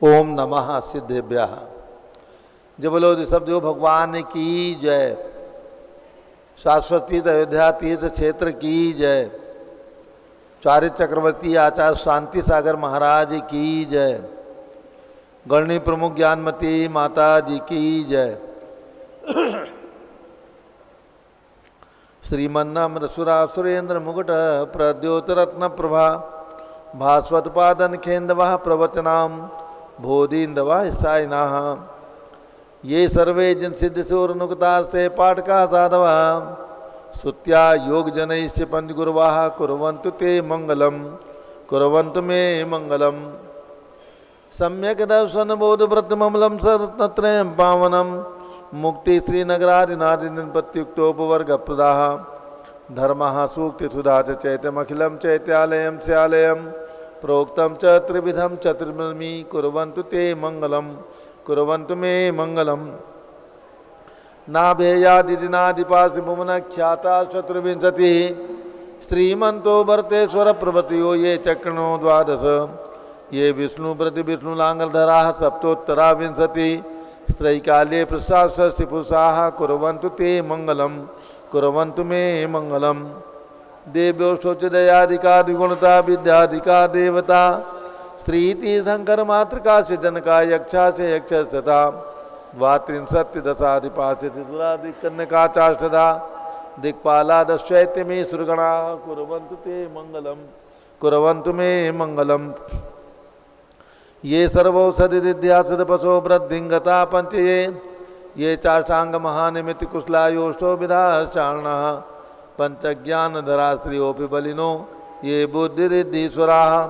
ओम नमः सिद्धेभ्यः। जब बोलो ऋषभदेव भगवान की जय। शाश्वती अयोध्या तीर्थ क्षेत्र की जय। चारित्र चक्रवर्ती आचार्य शांति सागर महाराज की जय। गणनी प्रमुख ज्ञानमती माता जी की जय। श्रीमन्नाम सुरा सुरेंद्र मुकुट प्रद्योतरत्न प्रभा भास्वत पादन खेन्दवा प्रवचनाम बोधीन्दवा साइना। ये सर्वे जिन सिद्ध सूरनुकता से पाठका साधवा सुत्या योग जनैश्च पंचगुरुवाः कुर्वन्तु ते मंगलम कुर्वन्तु मे मंगलम। सम्यक दर्शन बोध व्रत ममलम सर्वत्रयं पावनम मुक्ति श्रीनगरादिनादिनिपत्युक्तोपवर्ग प्रदाः धर्मः सूक्ति सुधा चैत्यमखिलं चैत्यालयं स्यालयं प्रोक्तं च त्रिविधं चतुर्मी कुर्वन्तु ते मंगलम कुर्वन्तु मे मंगलम। नाभेयादिनादिपासि भुवनख्याता चतुर्विंशतिः श्रीमन्तो भरतेश्वर प्रभृतयो ये चक्रणो द्वादश। ये विष्णुव्रति विष्णुलांगलधराः सप्तोत्तरा विंशति स्त्रैकाले प्रसाषष्टि पुरुषाः कुर्वन्तु ते मंगलम कुर्वन्तु मे मंगलम। देव्यो शोचदयाधिका द्विगुणता विद्याधिका देवता श्रीतीर्थंकर मातृका से जनका यक्षा से यक्ष तथा द्वात्रिंशत्य दशाधिपाधिकन्यका चाष्टधा दिक्पाला दशैत्य में सुरगणा कुर्वन्तु ते मंगलम कुर्वन्तु मे मंगलम। ये सर्वौषधिद्या सदपसो वृद्धिंगता पंचये ये चाष्टांग महानिमित्त कुशलायोष्टो विधाश्चारणः पंचज्ञानधरा स्त्रियोपि बलिनो ये बुद्धिरिद्धीश्वराः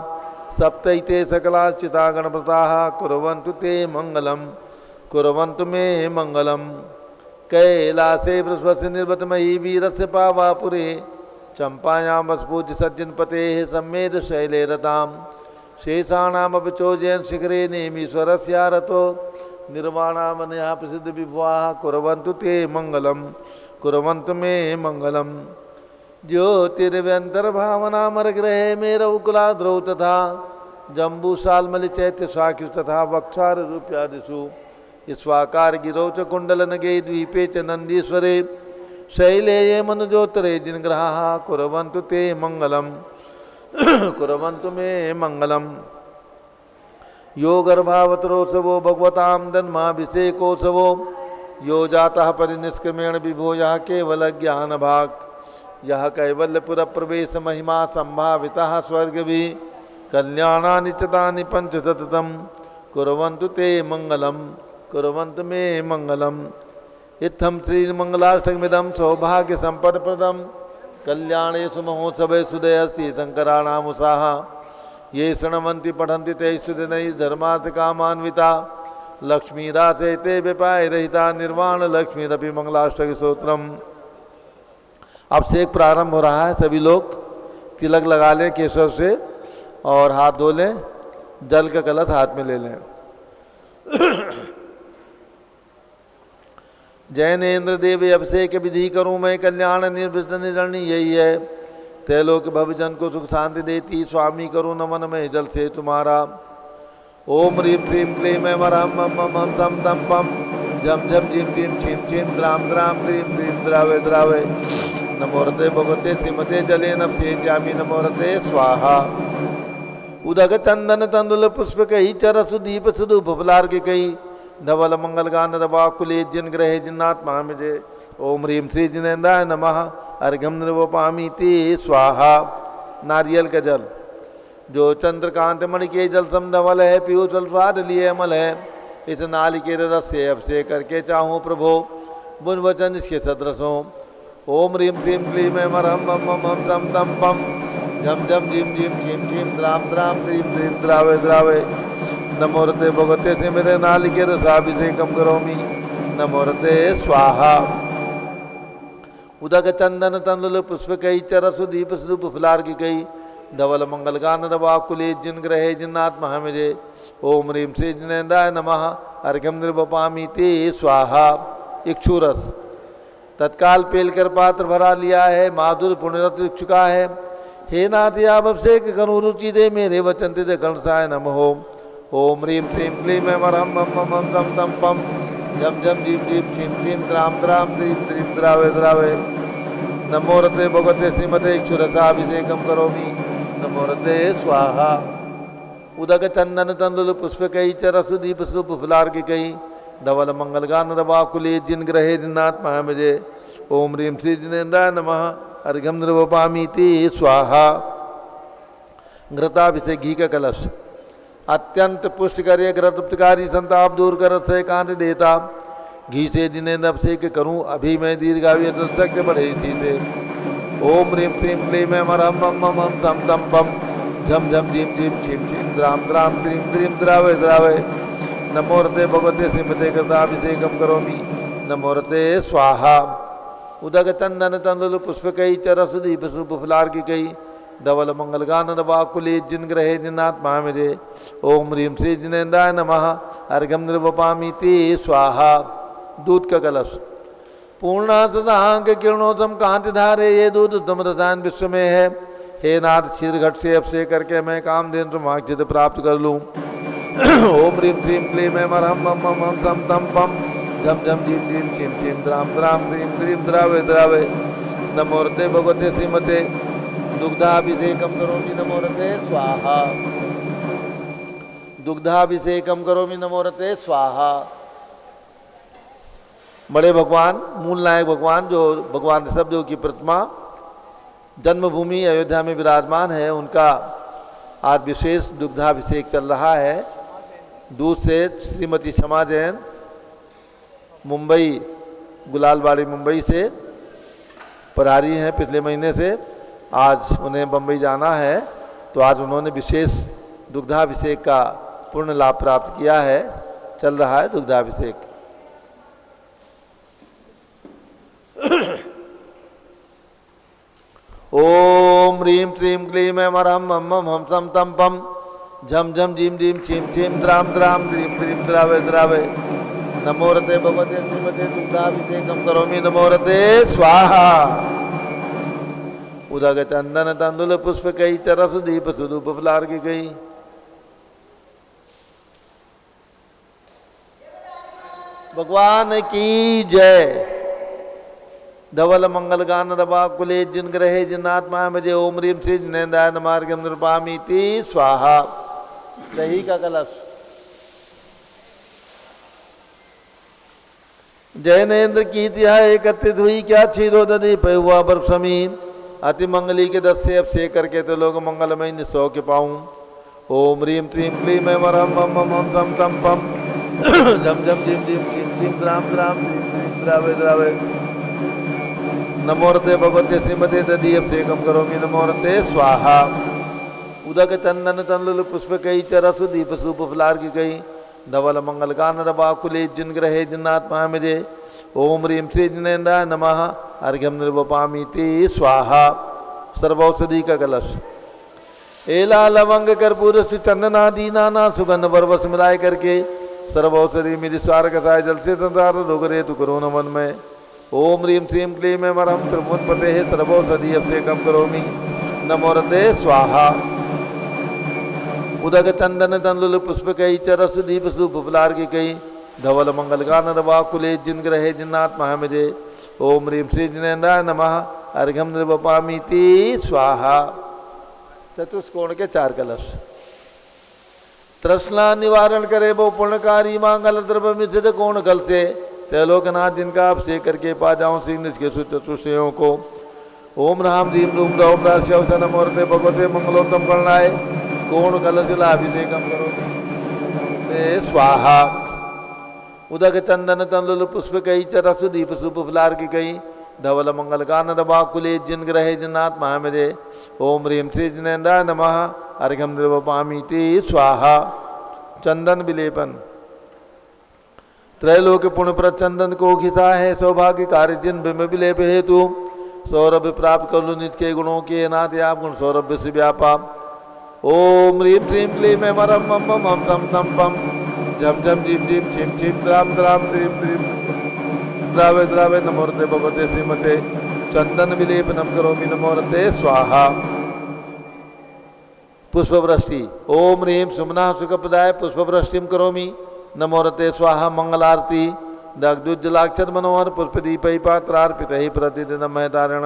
सप्तैते सकलाश्चिता गणप्रताः कुर्वन्तु ते मंगलम कुर्वन्तु मे मंगलम। कैलासे बृहस्पति निर्वतमयी वीरस्य पावापुरे चंपायां वसपूज्य सज्जनपतेः सम्मेद शैले रतां शेषाणामपि चोजयन् शिखरे नेमीश्वरस्यारतो निर्वाणामनया प्रसिद्ध विभवाः कुर्वन्तु ते मंगलम कुर्वन्तु मे मंगलम। ज्योतिर्व्यंतर्भावनामरग्रहे मेरौकुलाद्रौ तथा जम्बूसाल्मलि चैत्य स्वाख्यु तथा वक्षार रूप्यादिषु स्वाकार गिरौ च कुंडलनगे द्वीपे च नंदीश्वरे शैले ये मनुजोत्तरे जिनग्रहाः कुर्वन्तु ते मंगलम कुर्वन्तु मे मंगलम। यो गर्भावतरोत्सवो भगवतां जन्माभिषेकोत्सवो यो जातः परिनिष्क्रमेण विभो यः केवल ज्ञान भाग यह कैवल्यपुर प्रवेश महिमा संभाविता स्वर्गभि कल्याणानि चितानि पंचशतम कुर्वन्तु ते मंगलम कुर्वन्तु मे मंगलम। इत्थं श्रीमंगलाष्टकमिदं सौभाग्य संपदप्रदं कल्याणेषु महोत्सवेषु दयस्ति शंकराणामुषाः ये शृण्वन्ति पठन्ति तैस्तु दिनैः धर्मार्थकामान्विता लक्ष्मीरासे ते विपाय रहिता निर्वाण लक्ष्मीरपि मंगलाष्टक स्तोत्रम। अब से एक प्रारंभ हो रहा है। सभी लोग तिलक लगा लें केशव से और हाथ धो लें, जल का कलश हाथ में ले लें। जैनेन्द्र देव अभिषेक विधि करूं मैं कल्याण निर्वृत निरणी यही है तैलोक भवजन को सुख शांति देती स्वामी करूं नमन में जल से तुम्हारा। ओम ह्रीं श्रीं क्लीं ऐं वरहं मम मम तं तं पं झं झं झीं झीं छीं छीं द्रां द्रां द्रीं द्रीं द्रावे द्रावे नमोरते भगवते श्रीमते जले नभ्येजामि नमोरते स्वाहा। उदक चंदन तंदुल पुष्प कही चरसु दीप सुधु भुबलार्ग कही धवल मंगल गान रवाकुले जिन ग्रहे जिन्नात्मा मिजे। ओम ह्रीं श्री जिनेन्द्राय नमः अर्घ्यं निर्वपामि ते स्वाहा। नारियल का जल जो चंद्रकांत मणि के जल समधवल है पीयूष स्वाद लिए अमल है इस नालिकेर रस से अभिषेक करके चाहूँ प्रभो बुन वचन इसके सदृशों। ओम ह्रीं श्रीं क्लीं ऐं वरहं मम मम तं तं पं झं झं झीं झीं छीं छीं द्रां द्रां द्रीं द्रीं द्रावे द्रावे नमोरते भगवते से मेरे नालिकेर रसाभिषेकं करोमि नमोरते स्वाहा। उदक चंदन तंदुल पुष्प कई चरसु दीप सुधुप फुलार्घ्य कई धवल मंगल गान रवाकुले जिन ग्रहे जिन्नात्मा मिजे। ओम ह्रीं श्री जिनेन्द्राय नमः अर्घ्यं निर्वपामि ते स्वाहा। इक्षुरस तत्काल पेलकर पात्र भरा लिया है माधुर पुण्यरत चुका है। हे नाथ आप अभिषेक करूँ रुचि दे मेरे वचन ते गणसाय नमः। ओम ह्रीं श्रीं क्लीं ऐं वरहं मम मम मम तं तं पं झं झं झीं झीं छीं छीं द्रां द्रां द्रीं द्रीं द्रावे द्रावे। नमो रते भगवते श्रीमते इक्षुरसाभिषेकं करोमि। नमो रते स्वाहा। उदक चंदन तंदुल पुष्पकई च रस दीप सुप फुलार्किकई धवल मंगल गान रवाकुले जिन ग्रहे जिन्नात्मा मजे। ओम ह्रीं श्री जिनेन्द्राय नमः अर्घ्यं निर्वपामीति स्वाहा। घृताभिषेक घी का कलश अत्यंत पुष्ट करे घृतकारी संताप दूर कर से कांत देता। घी से जिनेन्द्र अभिषेक करूं अभी मैं दीर्घायु तक बढ़े इसी से। ओम ह्रीं श्रीं क्लीं ऐं वरहं मम मम मम तं तं पं झम झम झीं झीं छीं छीं द्रां द्रां द्रीं द्रीं द्रावे द्रावे। नमो रते भगवते श्रीमते कृताभिषेकं करोमि। नमो रते स्वाहा। उदक चंदन तंदुल पुष्पकई च रस दीप सुप फुलार्किकई धवल मंगल गान रवाकुले जिन ग्रहे जिन्नात्मा मजे। ओम ह्रीं श्री जिनेन्द्राय नमः अर्घ्यं निर्वपामीति स्वाहा। दूध का कलश पूर्णा सदांग किरणोत्तम कांति धारे ये दूध उत्तम रसायन विश्व में है। हे नाथ क्षीर घट से अभिषेक करके मैं कामधेनु समाक्षित प्राप्त कर लूँ। ओम ह्रीं श्रीं क्लीं ऐं वरहं मम मम मम तं तं पं झं झं झीं झीं छीं छीं द्रां द्रां द्रीं द्रीं द्रावे द्रावे। नमो रते भगवते श्रीमते दुग्धाभिषेकं करोमि। नमो रते स्वाहा। दुग्धाभिषेकं करोमि। नमो रते स्वाहा। बड़े भगवान मूल नायक भगवान जो भगवान ऋषभदेव की प्रतिमा जन्मभूमि अयोध्या में विराजमान है, उनका आज विशेष दुग्धाभिषेक चल रहा है। दूध से श्रीमती क्षमा जैन मुंबई गुलालबाड़ी मुंबई से पधारी हैं पिछले महीने से। आज उन्हें बम्बई जाना है, तो आज उन्होंने विशेष दुग्धाभिषेक का पूर्ण लाभ प्राप्त किया है। चल रहा है दुग्धाभिषेक। ओम ह्रीं श्रीं क्लीं ऐं वरहं मम मम हम सं तं पं झं झं झीं झीं छीं छीं द्रां द्रां द्रीं द्रीं द्रावे द्रावे। नमो रते भगवते श्रीमते दुग्धाभिषेकं करोमि। नमो रते स्वाहा। उदक चंदन तंदुल पुष्पकई च रस दीप सुधूप फुलार्किकई भगवान की जय। धवल मंगल गान रवाकुले जिन ग्रहे जिन्नात्मा मजे। ओम ह्रीं श्री जिनेन्द्राय नमः अर्घ्यं निर्वपामीति स्वाहा। दही का कलश जैनेन्द्र की तिहा एकत्रित हुई क्या क्षीरोदधि पे हुआ बर्फ समी। अति मंगली के दस से अभिषेक करके तो लोग मंगलमय निसौ के पाऊं। ओम ह्रीं श्रीं क्लीं ऐं वरहं मम मम मम तं तं पं झं झं झीं झीं छीं छीं द्रां द्रां द्रीं द्रीं द्रावे द्रावे। नमो रते भगवते श्रीमते दधि अभिषेकं करोमि। नमो रते स्वाहा। उदक चंदन तंदुल पुष्पकई च रस दीप सूप फुलार्किकई धवल मंगल गान रवाकुले जिन ग्रहे जिन्नात्मा मजे। ओम ह्रीं श्री जिनेन्द्राय नमः अर्घ्यं निर्वपामीति स्वाहा। सर्वौषधि का कलश एला लवंग कर्पूर चंदनादि नाना सुगंध बरबस मिलाए करके सर्वौषधि मेरी सार कसाय जल से संसार रोग रेतु करो नमन में। ओम ह्रीं श्रीं क्लीं ऐं वरहं त्रिभुवनपते सर्वौषधि अभिषेकं करोमि। नमो रते स्वाहा। उदक चंदन तंदुल पुष्पकई च रस दीप सूप फुलार्किकई धवल मंगल गान रवाकुले जिन ग्रहे जिन्नात्मा मजे। ओम ह्रीं श्री जिनेन्द्राय नमः अर्घ्यं निर्वपामीति स्वाहा। चतुष्कोण के चार कलश तृष्णा निवारण करे वो पुण्यकारी मांगल द्रव्य मिश्रित कोण कल से त्रैलोकनाथ जिनका अभिषेक करके पा जाऊं सिंह के चतुष्टयों को। ओम राम ह्रीं रूम रौम राशि नमो रते भगवते मंगलोत्तम गणनाय कोण कलश अभिषेकं करोमि स्वाहा। उदक चंदन तंदुल पुष्पकई च रस दीप सूप फुलार्किकई धवल मंगल गान रवाकुले जिन ग्रहे जिन्नात्मा मजे। ओम ह्रीं श्री जिनेन्द्राय नमः अर्घ्यं निर्वपामीति स्वाहा। चंदन विलेपन त्रैलोक पुण्य पर चंदन को खिसा है सौभाग्य कार्य जिन बिंब विलेप हेतु सौरभ प्राप्त कर लो निज के गुणों के नाथ आप गुण सौरभ से व्यापा। ओम ह्रीं श्रीं क्लीं ऐं वरहं मम मम हम तं तं पं झं झं झीं झीं छीं छीं द्रां द्रां द्रीं द्रीं द्रावे द्रावे। नमो रते भगवते श्रीमते चंदन विलेपनम करोमि। नमो रते स्वाहा। पुष्पवृष्टि। ओम ह्रीं सुमना सुखप्रदाय पुष्पवृष्टिम करोमि। नमोरते स्वाहा मंगलारती। दग्धुज्जलाक्षर मनोहर पुष्पदीपै पात्रार्पितैः प्रतिदिनं तारण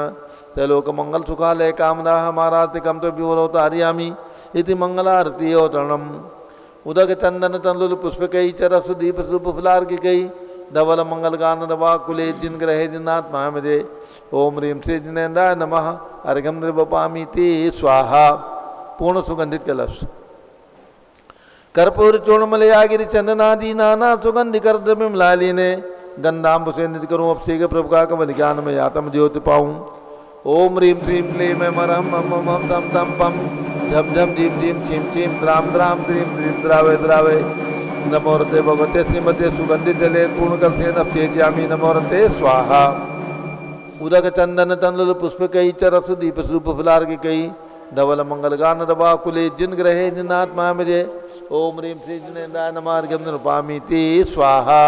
त्रैलोक मंगल सुखालय कामना हमारातिकं तो विवरोतारयामि इति मंगलारती अवतरणम्। उदक चंदन तंदुल पुष्पकै चरस दीप सूप फुलार्किकै धवल मंगल गान रवा कुले जिन ग्रहे जिनात्मा मदे। ओम ह्रीं श्री जिनेन्द्राय नमः। अर्घ्यं निर्वपामि ते स्वाहा। पूर्ण सुगंधित कलश। कर्पूर चूर्णमलयागिरि चंदनादि नाना सुगंधि कर द्रव्यमलालिने गंधाम्ब से निधि करूँ अभिषेक प्रभु का कमल ज्ञान में यातम ज्योति पाऊँ। ओम ह्रीं श्रीं क्लीं मरहम मम मम तम तम पम झम झम झीम झीम छीम छीम द्राम द्राम द्रीम द्रीम द्रावे द्रावे। नमोरते भगवते श्रीमते सुगंधित जले पूर्ण कलशेन अभिषेच्यामि। नमोरते स्वाहा। उदक चंदन तंदुल पुष्पकै चरस दीप सूप फुलार्किकै धवल मंगल गान रवा कुले जिन ग्रहे जिनात्मा मजे। ओम ह्रीं श्री जिनेन्द्राय नमः। अर्घ्यं निर्वपामि ते स्वाहा।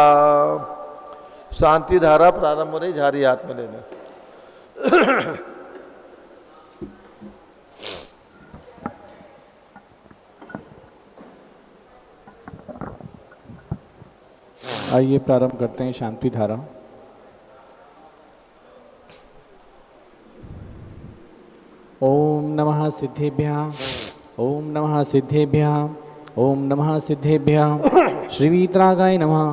शांति धारा प्रारंभ हो रही। झारी हाथ में लेना। आइए प्रारंभ करते हैं शांति धारा। ओम नमः सिद्धेभ्यः। ओम नमः सिद्धेभ्यः। ओम नमः सिद्धेभ्यः। श्रीवीतरागाय नमः।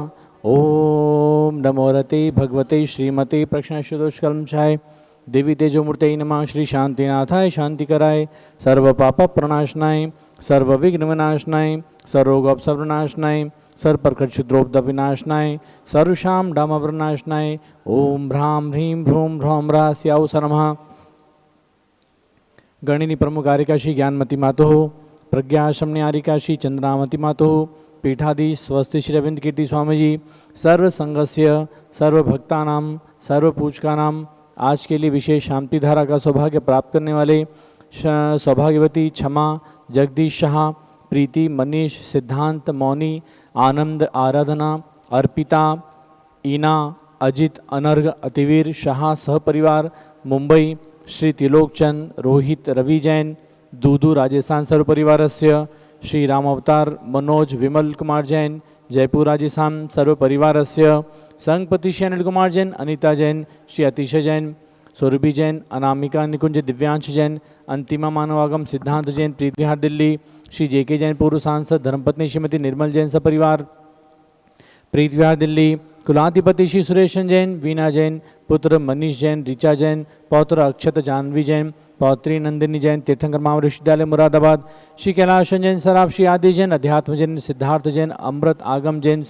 ओम नमो रते भगवते श्रीमते प्रक्षणशुदोषकल्मषाय देवी तेजोमूर्तये नमः। श्री शांतिनाथाय शांतिकराय सर्व पाप प्रणाशनाय सर्व विघ्न विनाशनाय सर्वोपसर्वनाशनाय सर्वप्रकृतिद्रोपद विनाशनाय सर्वशाम डामवरनाशनाय ओम ह्रां ह्रीं भ्रूं ह्रौं ह्रास्याउस नमः। गणिनी प्रमुख आर्यकाशी ज्ञानमती मातो प्रज्ञाशमनी आर्यकाशी चंद्रामती मातो पीठाधीश स्वस्ति श्री अरविंद कीर्ति स्वामी जी सर्व संघस्य सर्व भक्तानाम सर्व पूजकानाम आज के लिए विशेष शांति धारा का सौभाग्य प्राप्त करने वाले सौभाग्यवती क्षमा जगदीश शाह प्रीति मनीष सिद्धांत मौनी आनंद आराधना अर्पिता ईना अजित अनर्घ अतिवीर शाह सहपरिवार मुंबई श्री तिलोकचंद रोहित रवि जैन दूदू राजस्थान सर्वपरिवारस्य श्री राम अवतार मनोज विमल कुमार जैन जयपुर राजस्थान सर्वपरिवारस्य संघपति श्री अनिल कुमार जैन अनिता जैन श्री अतिश जैन सौरभि जैन अनामिका निकुंज दिव्यांश जैन अंतिमा मानवागम सिद्धांत जैन प्रीत विहार दिल्ली श्री जेके जैन पूर्व सांसद धर्मपत्नी श्रीमती निर्मल जैन सपरिवार प्रीत विहार दिल्ली कुलाधिपति श्री सुरेश जैन वीना जैन पुत्र मनीष जैन ऋचा जैन पौत्र अक्षत जानवी जैन पौत्री नंदिनी जैन तीर्थंकर महावीर विश्वविद्यालय मुरादाबाद श्री कैलाश जैन सराफ श्री आदि जैन अध्यात्म जैन सिद्धार्थ जैन अमृत आगम जैन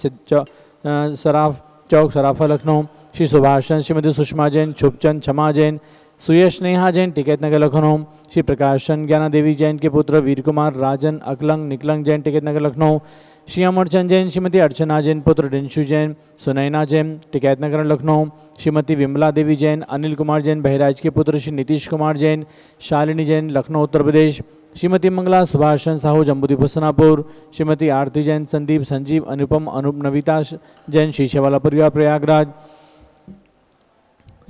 सराफ चौक सराफा लखनऊ श्री सुभाष चंद श्रीमती सुषमा जैन शुभचंद क्षमा जैन सुयश नेहा जैन टिकैत नगर लखनऊ श्री प्रकाश चंद ज्ञाना देवी जैन के पुत्र वीर कुमार राजन अकलंग निकलंग जैन टिकैत नगर लखनऊ श्री अमरचंद जैन श्रीमती अर्चना जैन पुत्र डिंशु जैन सुनैना जैन टिकैत नगर लखनऊ श्रीमती विमला देवी जैन अनिल कुमार जैन बहराइच के पुत्र श्री नीतीश कुमार जैन शालिनी जैन लखनऊ उत्तर प्रदेश श्रीमती मंगला सुभाष चंद साहू जम्बूदीप हसनापुर श्रीमती आरती जैन संदीप संजीव अनुपम अनूप नविता जैन शीशेवाला परिवार Prayagraj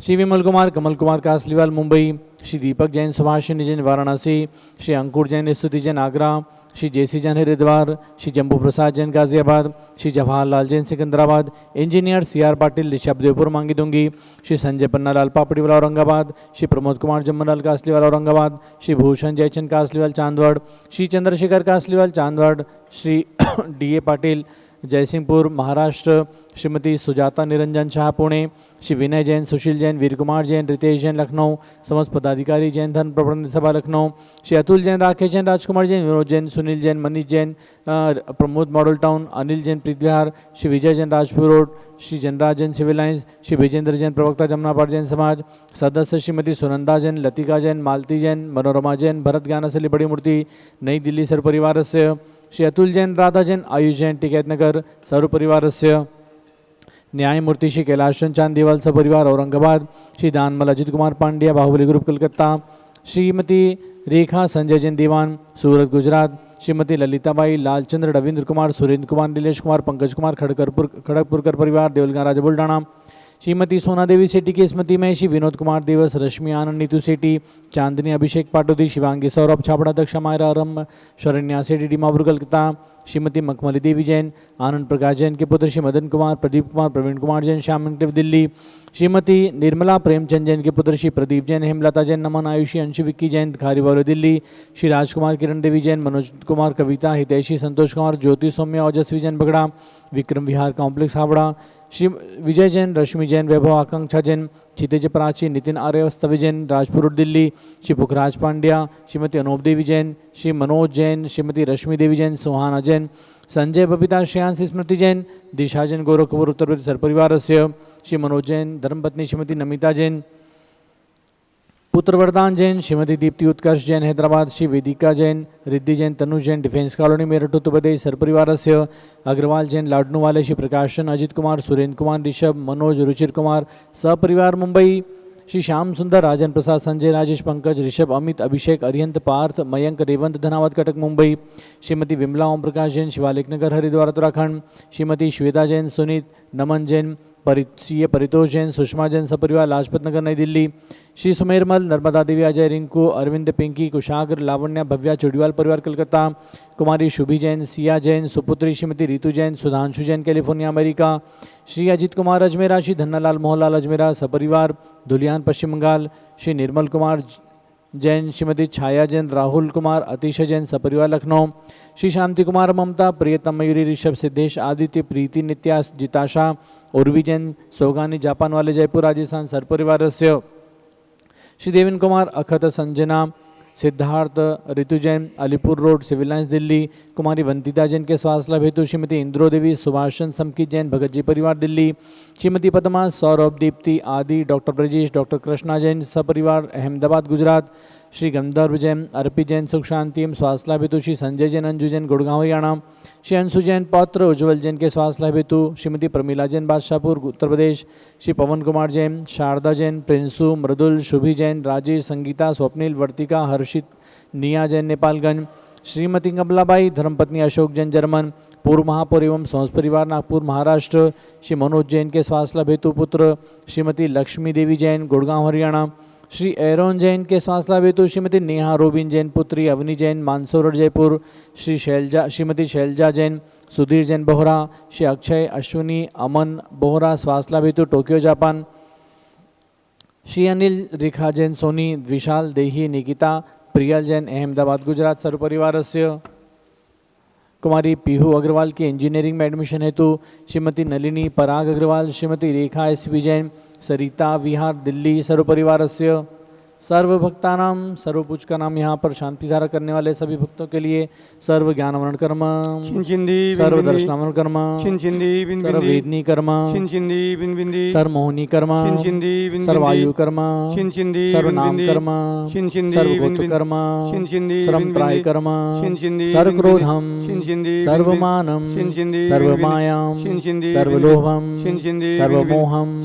Shri Vimal Kumar Kamal Kumar Kasliwal Mumbai Shri Deepak Jain Subhashini Jain Varanasi Shri Ankur Jain Stuti Jain Agra Shri J C Jain Haridwar Shri Jambu Prasad Jain Ghaziabad Shri Jawaharlal Jain Secunderabad engineer C R Patil Rishabhdevpur Mangi Tungi Shri Sanjay Pannalal Papdiwala Aurangabad Shri Pramod Kumar Jamnalal Kasliwal Aurangabad Shri Bhushan Jaichand Kasliwal Chandwad Shri Chandrashekhar Kasliwal Chandwad Shri D A Patil Jaysingpur Maharashtra Shrimati Sujata Niranjan Shah Pune Shri Vinay Jain Sushil Jain Veer Kumar Jain Ritesh Jain Lucknow समस्त पदाधिकारी जैन धर्म प्रबंध सभा लखनऊ श्री अतुल जैन राकेश जैन राजकुमार Jain Vinod Jain Sunil Jain Manish Jain Pramod model town Anil Jain प्रीतविहार Shri Vijay Jain Rajpur road Shri जनराज Jain civil lines Shri Vijendra Jain प्रवक्ता जमुनापाड़ जैन समाज सदस्य श्रीमती सुनंदा जैन लतिका जैन मालती जैन मनोरमा जैन भरत ज्ञानसली बड़ी मूर्ति नई दिल्ली सर्वपरिवार से श्री अतुल जैन राधा जैन आयुष जैन टिकैत नगर सर्वपरिवार से न्यायमूर्ति श्री कैलाश चांदीवाल सपरिवार औरंगाबाद श्री दानमल अजित कुमार पांड्या बाहुबली ग्रुप कलकत्ता श्रीमती रेखा संजय जैन दीवान सूरत गुजरात श्रीमती ललिताबाई लालचंद्र रविंद्र कुमार सुरेंद्र कुमार नीलेश कुमार पंकज कुमार खड़गपुरकर परिवार देवलगा राजा बुल्डाना श्रीमती सोना देवी सेठी की स्मृति में श्री विनोद कुमार देवस, रश्मि आनंद, नीतू सेठी, चांदनी अभिषेक पाटोदी, शिवांगी सौरभ छापड़ा, दक्षा मायरा आरम, शरण्या सेठी डीमापुर कलकत्ता, श्रीमती मखमली देवी जैन, आनंद प्रकाश जैन के पुत्र श्री मदन कुमार, प्रदीप कुमार, प्रवीण कुमार जैन, श्याम वेंकटेव दिल्ली, श्रीमती निर्मला प्रेमचंद जैन के पुत्र श्री प्रदीप जैन, हेमलता जैन, नमन आयुषी, अंशु विक्की जैन, खारीवालो दिल्ली, श्री राजकुमार, किरण देवी जैन, मनोज कुमार, कविता, हितैषी, संतोष कुमार, ज्योति सौम्या, ओजस्वी जैन बगड़ा, विक्रम विहार कॉम्प्लेक्स हावड़ा, श्री विजय जैन, रश्मि जैन, वैभव आकांक्षा जैन, क्षितिज प्राची, नितिन आर्य, स्तवी जैन, राजपुर दिल्ली, श्री पुखराज पांड्या, श्रीमती अनूप देवी जैन, श्री मनोज जैन, श्रीमती रश्मि देवी जैन, सुहाना जैन, संजय बबीता, श्रेयांश स्मृति जैन, दिशा जैन, गोरखपुर उत्तर प्रदेश सरपरिवारस्य, श्री मनोज जैन, धर्मपत्नी श्रीमती नमिता जैन, पुत्र वरदान जैन, श्रीमती दीप्ति उत्कर्ष जैन, हैदराबाद, श्री वेदिका जैन, रिद्धि जैन, तनुज जैन, डिफेंस कॉलोनी मेरठ उत्तर प्रदेश सरपरिवारस्य, अग्रवाल जैन, लाडनू वाले, श्री प्रकाशन, अजित कुमार, सुरेंद्र कुमार, ऋषभ, मनोज, रुचिर कुमार, सपरिवार मुंबई, श्री श्याम सुंदर, राजन प्रसाद, संजय, राजेश, पंकज, ऋषभ, अमित, अभिषेक, अरिहंत, पार्थ, मयंक, रेवंत, धनावत, कटक मुंबई, श्रीमती विमला ओम प्रकाश जैन, शिवालिक नगर हरिद्वार उत्तराखंड, श्रीमती श्वेता जैन, सुनीत, नमन जैन, परितोष जैन, सुषमा जैन, सपरिवार लाजपत नगर नई दिल्ली, श्री सुमेरमल, नर्मदा देवी, अजय, रिंकू, अरविंद, पिंकी, कुशाग्र, लावण्या, भव्या, चोडीवाल परिवार कलकत्ता, कुमारी शुभी जैन, सिया जैन, सुपुत्री श्रीमती रितु जैन, सुधांशु जैन, कैलिफोर्निया अमेरिका, श्री अजित कुमार अजमेरा, श्री धन्नालाल मोहनलाल अजमेरा, सपरिवार धुलियान पश्चिम बंगाल, श्री निर्मल कुमार जैन, श्रीमती छाया जैन, राहुल कुमार, अतीश जैन, सपरिवार लखनऊ, श्री शांति कुमार, ममता, प्रियतम, मयूरी, ऋषभ, सिद्धेश, आदित्य, प्रीति, नित्या, जिताशा, उर्वी जैन, सोगानी, जापान वाले, जयपुर राजस्थान सरपरिवारस्य, Shri Deven Kumar, Akhat, Sanjana, Siddharth, Ritu Jain, Alipur road, civil lines Delhi, Kumari Vantita Jain के स्वास्थ्य लाभ हेतु श्रीमती इंद्रो देवी, सुभाषचंद समकी जैन, भगत जी परिवार दिल्ली, श्रीमती पद्मा, सौरभ, दीप्ति, आदि, डॉक्टर ब्रजेश, डॉक्टर कृष्णा जैन, सपरिवार अहमदाबाद गुजरात, श्री गंधर्व जैन, अर्पी जैन, सुख शांति एवं स्वास्थ्य लाभ हेतु श्री संजय जैन, अंजू जैन, गुड़गांव हरियाणा, श्री अंशु जैन, पौत्र उज्ज्वल जैन के स्वास्थ्य लाभ हेतु श्रीमती प्रमीला जैन, बादशाहपुर उत्तर प्रदेश, श्री पवन कुमार जैन, शारदा जैन, प्रिंसु, मृदुल, शुभी जैन, राजेश, संगीता, स्वप्निल, वर्तिका, हर्षित, निया जैन, नेपालगंज, श्रीमती कमलाबाई, धर्मपत्नी अशोक जैन, जर्मन, पूर्व महापौर एवं संस परिवार नागपुर महाराष्ट्र, श्री मनोज जैन के स्वास्थ्य लाभ हेतु पुत्र श्रीमती लक्ष्मी देवी जैन, गुड़गांव हरियाणा, श्री एरोन जैन के स्वास्थ्य लाभ हेतु श्रीमती नेहा रोबिन जैन, पुत्री अवनी जैन, मानसरोवर जयपुर, श्रीमती शैलजा जैन, सुधीर जैन बोहरा, श्री अक्षय, अश्विनी, अमन बोहरा, स्वास्थ्य लाभ हेतु टोक्यो जापान, श्री अनिल, रेखा जैन, सोनी, विशाल, देही, निकिता, प्रियल जैन, अहमदाबाद गुजरात सर्वपरिवारस्य, कुमारी पीहू अग्रवाल की इंजीनियरिंग में एडमिशन हेतु श्रीमती नलिनी, पराग अग्रवाल, श्रीमती रेखा एस.पी. जैन, सरिता विहार दिल्ली सर्वपरिवारस्य, सर्व भक्तानाम, सर्वपूज का नाम यहाँ पर शांति धारा करने वाले सभी भक्तों के लिए सर्व ज्ञानवरण कर्म, सर्व दर्शनावरण कर्म, सर्व वेदनी कर्म, सर्व मोहनी कर्म, सर्व आयु कर्म, सर्व नाम कर्म, सर्व गोत्र कर्म, सर्व त्राय कर्म, सर्व क्रोधम, सर्व मानम, सर्व मायाम, सर्व लोभम, सर्व मोहम,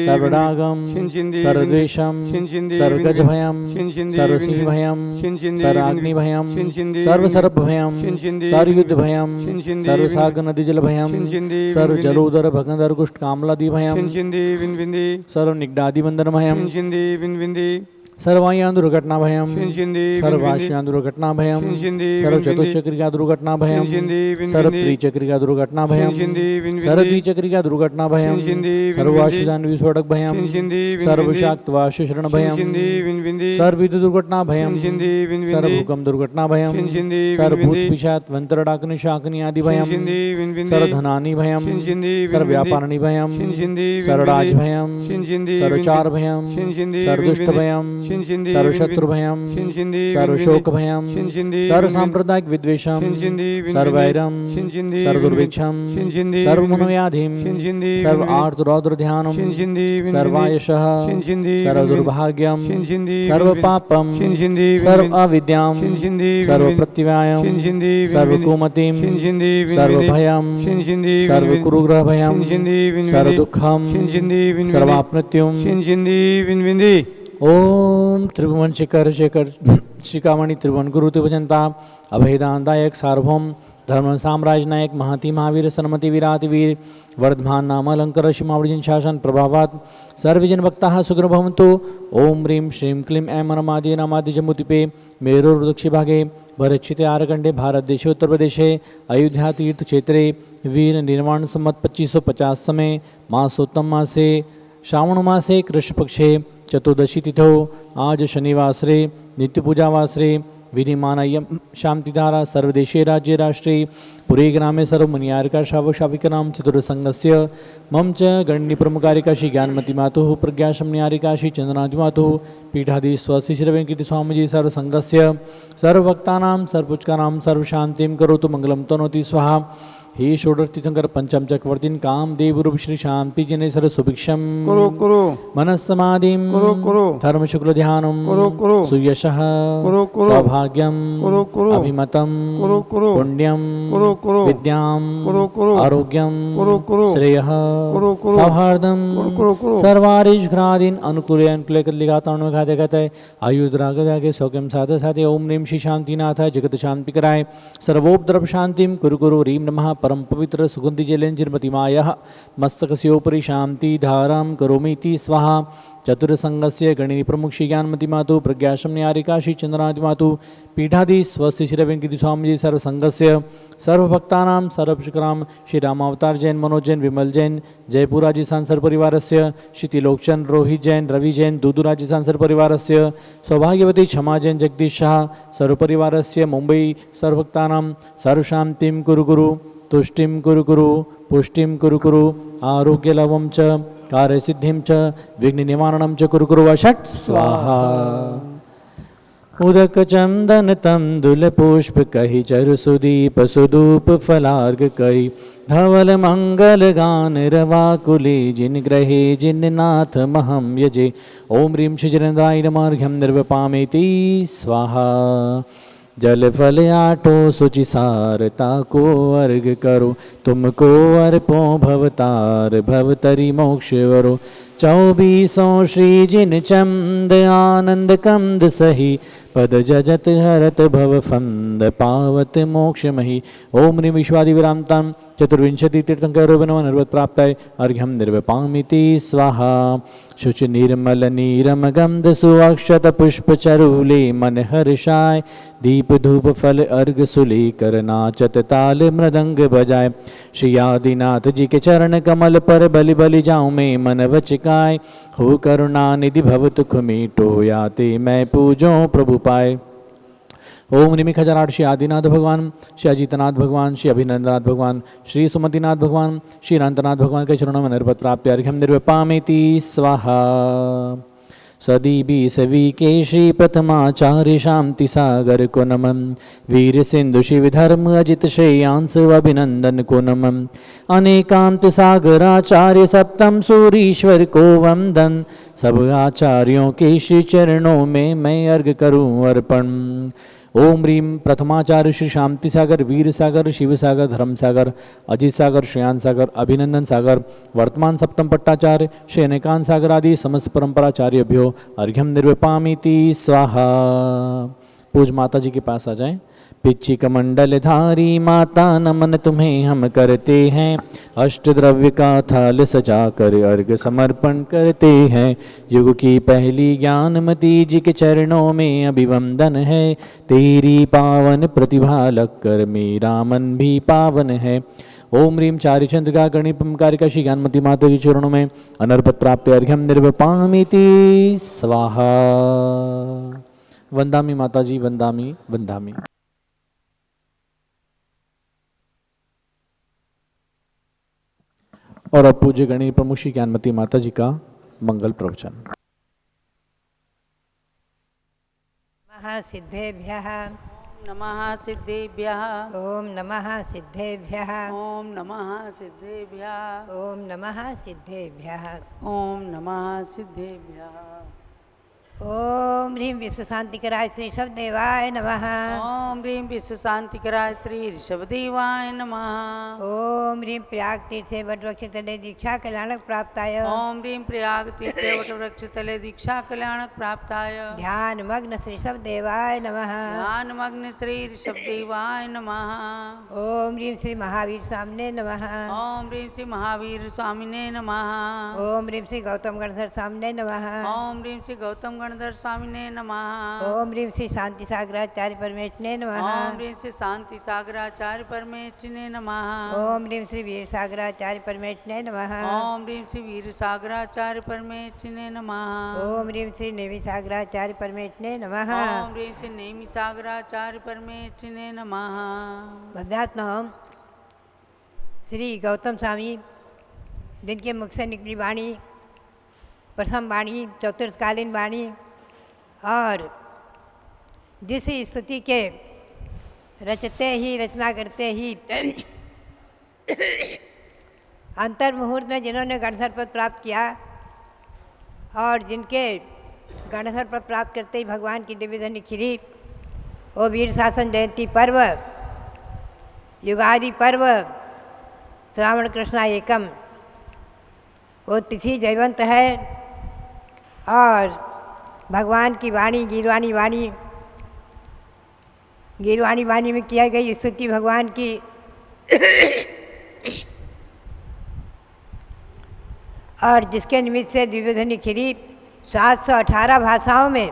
सर्व रागम, सर्व द्वेषम, सर्व गज भयम, सर्व सिंह भयम, सर्व अग्नि भयम, सर्व सर्प भयम, सर्व युद्ध भयम, सर्व सागर नदी जल भयम, सर्व जलोदर भगंदर कुष्ठ कामलादि भयम, सर्व निगडादि बंधन भयम, सर्वायान दुर्घटना भयम, सर्वाश्यान दुर्घटना भयम, सर्व चतुश्चक्रिका दुर्घटना भयम, सर्व त्रिचक्रिका दुर्घटना भयम, सर्व द्विचक्रिका दुर्घटना भयम, सर्वाशुदान विस्फोटक भयम, सर्व शाक्तवाशु शरण भयम, सर्व विद्युत दुर्घटना भयम, सर्व भूकंप दुर्घटना भयम, सर्व भूत पिशाच वंतर डाकनी शाकनी आदि भयम, सर्व धनानि भयम, सर्व व्यापारणी भयम, सर्व राज भयम, सर्व चार भयम, सर्व दुष्ट भयम, सर्व शत्रु भयम, सर्व शोक भयम, सर्व सांप्रदायिक विद्वेषम, सर्व वैरम, सर्व दुर्भिक्षम, सर्व मनोव्याधिम, सर्व आर्त रौद्र ध्यानम, सर्वायशः, सर्व दुर्भाग्यम, सर्व पापम, सर्व अविद्याम, सर्व प्रत्यवायम, सर्व कुमतिम, सर्व भयम, सर्व कुरुग्रह भयम, सर्व दुःखम, सर्वापमृत्युम, ओम त्रिभुवन शिखर शिखर शिखामणि त्रिभुवन गुरु त्रिभुजनता अभेदानदायक सार्वभौम धर्म साम्राज्य नायक महति महावीर सन्मति विराट वीर वर्धमान नाम अलंकर शिमावृजन शासन प्रभावात सर्वजन भक्ताः सुग्र भवन्तु। ओम ह्रीं श्रीं क्लीं ऐं मनमादि नामादि जम्बुद्वीपे मेरुर्दक्षिभागे भरक्षिते आरकंडे भारत देशे उत्तर प्रदेशे अयोध्या तीर्थ क्षेत्रे वीर निर्माण संवत 2550 समय मासोत्तम मासे श्रावण मासे कृष्ण पक्षे चतुर्दशी तिथौ आज शनिवासरे नित्य पूजा वासरे विधिमानय्यम शांतिधारा सर्वदेशीय राज्य राष्ट्रे पुरे ग्रामे सर्व मुनियारिका श्रावक श्राविकानां चतुर्संगस्य मम च गण्य प्रमुखारिका श्री ज्ञानमती मातुः प्रज्ञाशमनियारिका श्री चंद्रनाथ मातुः पीठाधीश स्वस्ति श्री वेंकटेश्वर स्वामीजी सर्वसंगस्य सर्वभक्तानां सर्वपुचकानां सर्वशांतिं करोतु मंगलम तनोति स्वाहा। हे षोडशीशंकर पंचम चक्रवर्तीन कामदेव रूप श्री शांति जने सर सुभिक्षम कुरु कुरु मनस्समाधिं कुरु कुरु धर्म शुक्ल ध्यानम कुरु कुरु सुयशः कुरु कुरु सौभाग्यम कुरु कुरु अभिमतम कुरु कुरु पुण्यम कुरु कुरु विद्याम कुरु कुरु आरोग्यम कुरु कुरु श्रेयः कुरु कुरु सौहार्दम कुरु कुरु सर्वारिष घ्रादीन अनुकूल अनुकूल लिखाताण में खाते खाते आयुर्द्रागे सौख्यम साधे साधे ओम ह्रीं श्री शांतिनाथ जगत शांति कराय सर्वोपद्रव शांतिम कुरु कुरु ह्रीं नमः परम पवित्र सुगंधि जलेंजिर्मतिमायः मस्तकस्योपरि शांति धारां करोमीति स्वाहा। चतुर्संगस्य गणिनी प्रमुख श्री ज्ञानमती मातु प्रज्ञाशमनियारिका श्री चंद्रनाथ मातु पीठाधीश स्वस्ति श्री वेंकटेश्वर स्वामीजी सर्वसंगस्य सर्वभक्तानां सर्वपुचकानां श्री रामावतार जैन मनोज जैन विमल जैन जयपुर राजस्थान सर परिवारस्य श्री तिलोकचंद रोहित जैन रवि जैन दूदू राजस्थान सर परिवारस्य सौभाग्यवती क्षमा जैन जगदीश शाह सर्वपरिवारस्य मुंबई सर्वभक्तानां सर्वशांतिं कुरु कुरु तुष्टिं कुरु कुरु पुष्टिं कुरु कुरु आरोग्यलवं च कार्यसिद्धिं च विघ्न निवारणं च कुरु कुरु वषट् स्वाहा। उदक चंदन तंदुल पुष्प कहि चरु सुदीप सुधूप फलार्घ कहि धवल मंगल गान रवाकुले जिन ग्रहे जिन नाथ महम यजे। ओम ह्रीं श्री जगन्नाथाय नमः अर्घ्यं निर्वपामेति स्वाहा। जल फल आटो सुचि सारता को अर्घ करो तुमको अर्पो भवतार भवतरी मोक्ष वरो। 24 श्री जिन चंद आनंद कंद सही पद जजत हरत भव फंद पावत मोक्ष मही। ओम ह्रीं विश्वादि विरामतां चतुर्विंशति तीर्थंकरोपनव प्राप्ताय अर्घ्यं निर्वपामिति स्वाहा। शुचि निर्मल नीरम गंध सुअक्षत पुष्प चरूले मन हर्षाय दीप धूप फल अर्घ सुले कर नाचत ताल मृदंग बजाय। श्री आदिनाथ जी के चरण कमल पर बलि बलि जाऊं मैं मन वचिकाय हो करुणा निधि भव तुख मीटो याते मैं पूजो प्रभु पाए। ओम निमिख 1008 श्री आदिनाथ भगवान श्री अजितनाथ भगवान श्री अभिनंदनाथ भगवान श्री सुमतिनाथ भगवान श्री अनंतनाथ भगवान के चरणों में निर्भत प्राप्ति अर्घ्यं निर्वपामेति स्वाहा। सदी बी सवी के श्री प्रथमाचार्य शांति सागर को नमः। वीर सिंधु शिव धर्म अजित श्रेयांस अभिनंदन को नमः। अनेकांत सागराचार्य सप्तम सूरीश्वर को वंदन। सब आचार्यों के श्री चरणों में मैं अर्घ करूं अर्पण। ओम ह्रीं प्रथमाचार्य श्री शांति सागर वीर सागर शिव सागर धर्म सागर अजित सागर श्रेयान सागर अभिनंदन सागर वर्तमान सप्तम पट्टाचार्य श्री अनेकांत सागर आदि समस्त परंपराचार्यभ्यो अर्घ्यं निर्वपामिति स्वाहा। पूज माता जी के पास आ जाएं। पिच्ची कमंडल धारी माता नमन तुम्हें हम करते हैं। अष्ट द्रव्य का थाल सजा कर अर्घ समर्पण करते हैं। युग की पहली ज्ञानमती जी के चरणों में अभिवंदन है। तेरी पावन प्रतिभा लगकर मेरा मन भी पावन है। ओम ह्रीं चारिचंद्रिका गणिपमकारिका श्री ज्ञानमती माता के चरणों में अनर्पत प्राप्त अर्घ्यं निर्वपामिति स्वाहा। वंदामि माता जी वंदामि वंदामि। और अब पूज्य गणित प्रमुख श्री ज्ञानमती माता जी का मंगल प्रवचन। सिद्धेभ्यः नमः सिद्धेभ्यः ओम नमः सिद्धेभ्यः ओम नमः सिद्धेभ्यः ओम नमः सिद्धेभ्यः ओम नमः सिद्धेभ्यः। ओम ह्रीं विश्व शांतिकराय श्री शब्देवाय नमः। ओम ह्रीं विश्व शांतिकराय श्री ऋषभदेवाय नमः। ओम ह्रीं प्रयाग तीर्थे वटवृक्ष तले दीक्षा कल्याणक प्राप्ताय। ओम ह्रीं प्रयाग तीर्थे वटवृक्ष तले दीक्षा कल्याणक प्राप्ताय। ध्यान मग्न श्री शब्देवाय नमः। ध्यान मग्न श्री ऋषभदेवाय नमः। ओम ह्रीं श्री महावीर सामने नमः। ओम ह्रीं श्री महावीर स्वामिने नमः। ओम ह्रीं श्री गौतम गणधर सामने नमः। ओम ह्रीं श्री गौतम गणधर स्वामिने नमः। ओम ह्रीं श्री शांति सागराचार्य परमेश्वरने नमः। ओम ह्रीं श्री शांति सागराचार्य परमेष्ठिने नमः। ओम ह्रीं श्री वीर सागराचार्य परमेश्वरने नमः। ओम ह्रीं श्री वीर सागराचार्य परमेष्ठिने नमः। ओम ह्रीं श्री नेवि सागराचार्य परमेश्वरने नमः। ओम ह्रीं श्री नेमि सागराचार्य परमेष्ठिने नमः। भव्यात्मा श्री गौतम स्वामी जिनके मुख से निकली वाणी प्रथम वाणी चतुर्थकालीन वाणी और जिस स्तुति के रचते ही रचना करते ही अंतर मुहूर्त में जिन्होंने गणधर पद प्राप्त किया और जिनके गणधर पद प्राप्त करते ही भगवान की दिव्य धनी खिरी, वो वीर शासन जयंती पर्व, युगादि पर्व, श्रावण कृष्णा एकम, वो तिथि जयवंत है और भगवान की वाणी गीरवाणी वाणी में किया गई स्तुति भगवान की और जिसके निमित्त से दिव्यध्वनि खिरी 718 भाषाओं में,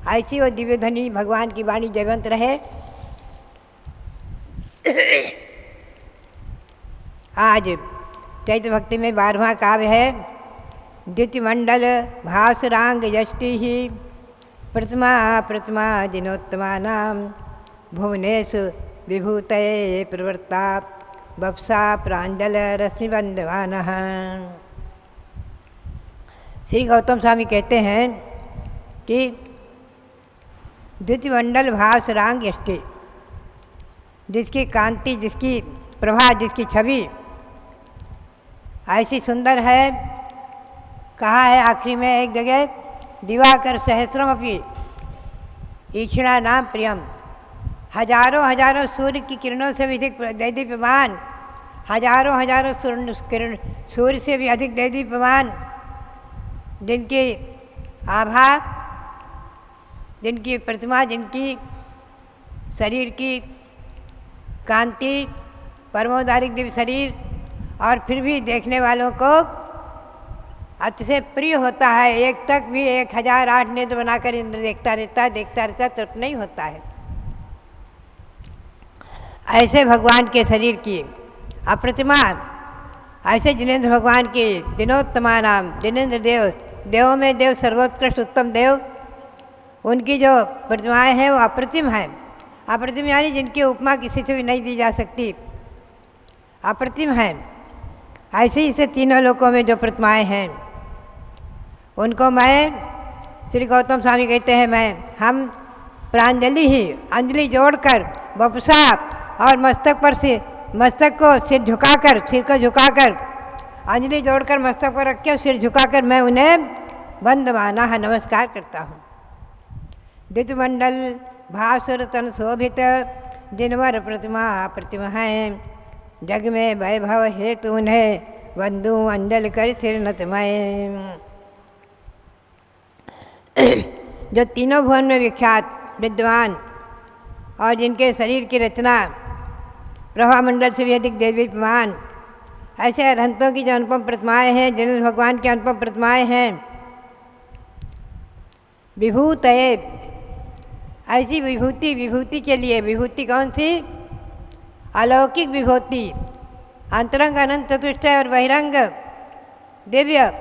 ऐसी वो दिव्यध्वनि भगवान की वाणी जयवंत रहे। आज चैत्र भक्ति में 12वां काव्य है द्युतिमंडल भासुरांग यष्टि ही प्रतिमा प्रतिमा जिनोत्तमानां भुवनेषु विभूतये प्रवृत्ता बप्सा प्रांजल रश्मिबंधवानः। श्री गौतम स्वामी कहते हैं कि द्युतिमंडल भासुरांग यष्टि, जिसकी कांति, जिसकी प्रभा, जिसकी छवि ऐसी सुंदर है। कहा है आखिरी में एक जगह, दिवाकर सहस्रमपि ईक्षणा नाम प्रियम, हजारों हजारों सूर्य की किरणों से भी अधिक दैदीप्यमान, हजारों हजारों सूर्य से भी अधिक दैदीप्यमान, जिनकी आभा, जिनकी प्रतिमा, जिनकी शरीर की कांति, परमोदारिक दिव्य शरीर, और फिर भी देखने वालों को अतिशय प्रिय होता है। एक तक भी 1008 नेत्र बनाकर इंद्र देखता रहता, तृप्त नहीं होता है। ऐसे भगवान के शरीर की अप्रतिमा, ऐसे जिनेन्द्र भगवान की दिनोत्तमा नाम, जिनेन्द्र देव, देवों में देव, सर्वोत्कृष्ट उत्तम देव, उनकी जो प्रतिमाएँ हैं वो अप्रतिम हैं। अप्रतिम यानी जिनकी उपमा किसी से भी नहीं दी जा सकती, अप्रतिम हैं। ऐसे ही से तीनों लोकों में जो प्रतिमाएँ हैं उनको मैं, श्री गौतम स्वामी कहते हैं, हम प्रांजलि ही, अंजलि जोड़कर, बपुसा और मस्तक पर से, मस्तक को सिर झुकाकर, सिर को झुकाकर, अंजलि जोड़कर मस्तक पर रख के सिर झुकाकर मैं उन्हें वंदमाना है, नमस्कार करता हूँ। द्युतिमंडल भासुर तन शोभित जिनवर प्रतिमा प्रतिमा है, जग में वैभव हेतु उन्हें वंदू अंजल कर सिर नतमय। जो तीनों भुवन में विख्यात विद्वान और जिनके शरीर की रचना प्रभामंडल से भी अधिक देदीप्यमान, ऐसे अरहंतों की जो अनुपम प्रतिमाएँ हैं, जिन भगवान की अनुपम प्रतिमाएँ हैं, विभूतये, ऐसी विभूति, विभूति के लिए, विभूति कौन सी? अलौकिक विभूति, अंतरंग अनंत चतुष्टय और बहिरंग दिव्य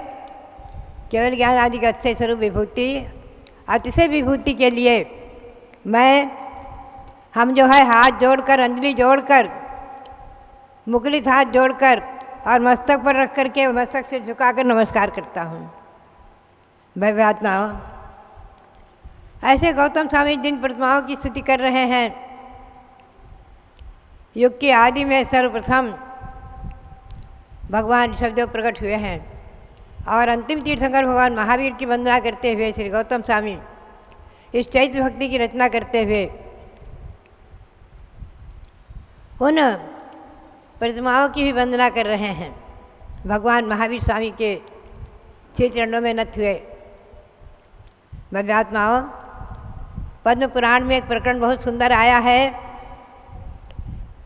केवल ज्ञान आदि का अतिशय स्वरूप विभूति, अतिशय विभूति के लिए हम जो है हाथ जोड़कर, अंजलि जोड़कर, मुकुलित हाथ जोड़कर और मस्तक पर रख करके मस्तक से झुकाकर नमस्कार करता हूँ। भव्यात्मा ऐसे गौतम स्वामी जिन प्रतिमाओं की स्तुति कर रहे हैं, युग के आदि में सर्वप्रथम भगवान ऋषभदेव प्रकट हुए हैं और अंतिम तीर्थंकर भगवान महावीर की वंदना करते हुए श्री गौतम स्वामी इस चैत्र भक्ति की रचना करते हुए उन प्रतिमाओं की भी वंदना कर रहे हैं। भगवान महावीर स्वामी के श्री चरणों में नत हुए। भव्यात्माओं, पद्म पुराण में एक प्रकरण बहुत सुंदर आया है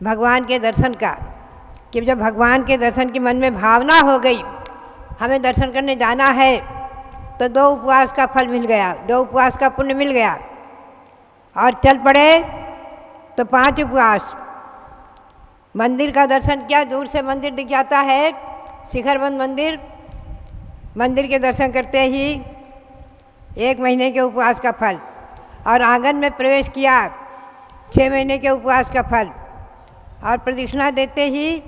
भगवान के दर्शन का, कि जब भगवान के दर्शन की मन में भावना हो गई हमें दर्शन करने जाना है, तो 2 उपवास का फल मिल गया, 2 उपवास का पुण्य मिल गया। और चल पड़े तो 5 उपवास। मंदिर का दर्शन किया, दूर से मंदिर दिख जाता है, शिखरबंद मंदिर। मंदिर के दर्शन करते ही 1 महीने के उपवास का फल, और आंगन में प्रवेश किया 6 महीने के उपवास का फल, और प्रदक्षिणा देते ही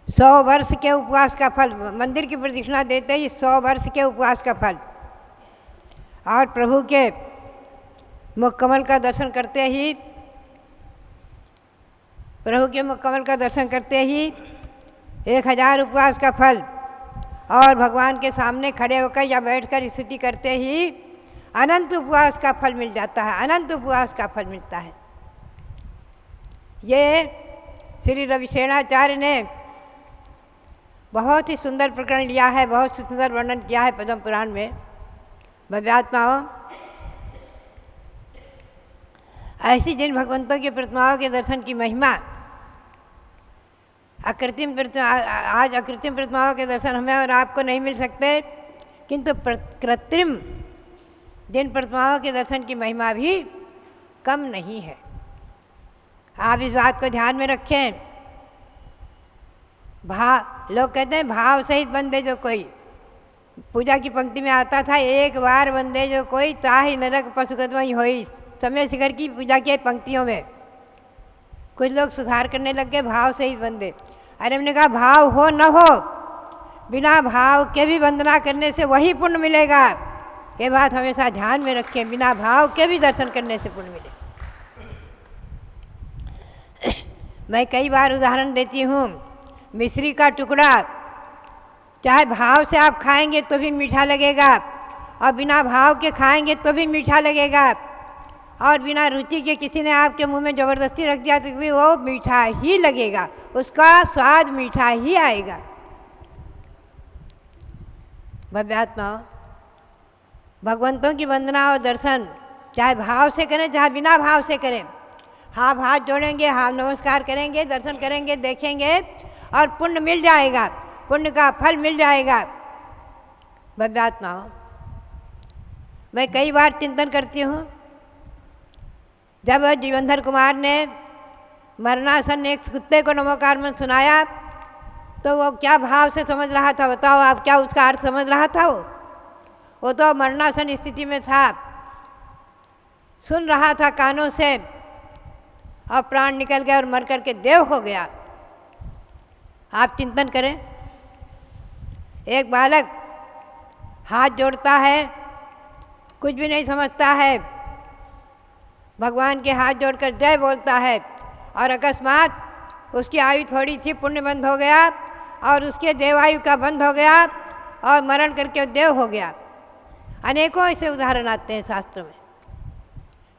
100 वर्ष के उपवास का फल। मंदिर की प्रदक्षिणा देते ही 100 वर्ष के उपवास का फल। और प्रभु के मुखकमल का दर्शन करते ही, प्रभु के मुखकमल का दर्शन करते ही 1000 उपवास का फल। और भगवान के सामने खड़े होकर या बैठकर स्तुति करते ही अनंत उपवास का फल मिल जाता है, अनंत उपवास का फल मिलता है। ये श्री रविशेणाचार्य ने बहुत ही सुंदर प्रकरण लिया है, बहुत सुंदर वर्णन किया है पद्म पुराण में। भव्यात्माओं, ऐसी जिन भगवंतों की प्रतिमाओं के दर्शन की महिमा, आज अकृत्रिम प्रतिमाओं के दर्शन हमें और आपको नहीं मिल सकते, किंतु कृत्रिम जिन प्रतिमाओं के दर्शन की महिमा भी कम नहीं है। आप इस बात को ध्यान में रखें। लोग कहते हैं भाव सहित बंदे जो कोई, पूजा की पंक्ति में आता था, एक बार बंदे जो कोई ताहि नरक पशुगतमयी होई। समय शिखर की पूजा की पंक्तियों में कुछ लोग सुधार करने लग गए, भाव सहित बंदे। अरे हमने कहा भाव हो न हो, बिना भाव के भी वंदना करने से वही पुण्य मिलेगा। ये बात हमेशा ध्यान में रखें, बिना भाव के भी दर्शन करने से पुण्य मिलेगा। मैं कई बार उदाहरण देती हूँ, मिश्री का टुकड़ा चाहे भाव से आप खाएंगे तो भी मीठा लगेगा, और बिना भाव के खाएंगे तो भी मीठा लगेगा, और बिना रुचि के किसी ने आपके मुंह में ज़बरदस्ती रख दिया तो भी वो मीठा ही लगेगा, उसका स्वाद मीठा ही आएगा। भव्यात्माओं, भगवंतों की वंदना और दर्शन चाहे भाव से करें चाहे बिना भाव से करें, हाँ हाथ जोड़ेंगे, हाँ नमस्कार करेंगे, दर्शन करेंगे, देखेंगे और पुण्य मिल जाएगा, पुण्य का फल मिल जाएगा। भव्यात्माओं, मैं कई बार चिंतन करती हूँ, जब जीवनधर कुमार ने मरणासन एक कुत्ते को नमोकार में सुनाया तो वो क्या भाव से समझ रहा था, बताओ आप, क्या उसका अर्थ समझ रहा था? वो तो मरणासन स्थिति में था, सुन रहा था कानों से, और प्राण निकल गया और मर करके देव हो गया। आप चिंतन करें, एक बालक हाथ जोड़ता है, कुछ भी नहीं समझता है, भगवान के हाथ जोड़कर जय बोलता है, और अकस्मात उसकी आयु थोड़ी थी, पुण्य बंद हो गया और उसके देवायु का बंद हो गया और मरण करके देव हो गया। अनेकों ऐसे उदाहरण आते हैं शास्त्र में।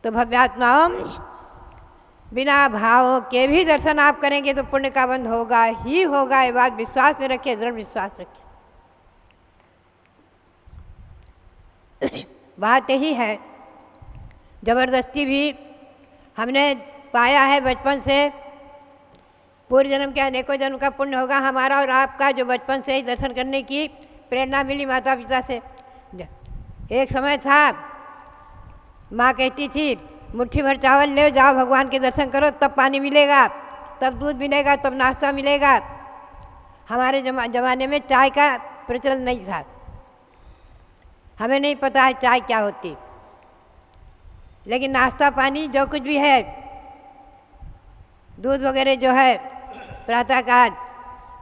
तो भव्यात्माओं, बिना भावों के भी दर्शन आप करेंगे तो पुण्य का बंध होगा ही होगा। ये बात विश्वास में रखिए, दृढ़ विश्वास रखिए। बात यही है, जबरदस्ती भी हमने पाया है बचपन से, पूर्व जन्म के अनेकों जन्म का पुण्य होगा हमारा और आपका, जो बचपन से ही दर्शन करने की प्रेरणा मिली माता पिता से। एक समय था, माँ कहती थी मुट्ठी भर चावल ले जाओ, भगवान के दर्शन करो, तब पानी मिलेगा, तब दूध मिलेगा, तब नाश्ता मिलेगा। हमारे जमाने में चाय का प्रचलन नहीं था, हमें नहीं पता है चाय क्या होती, लेकिन नाश्ता पानी जो कुछ भी है, दूध वगैरह जो है, प्रातःकाल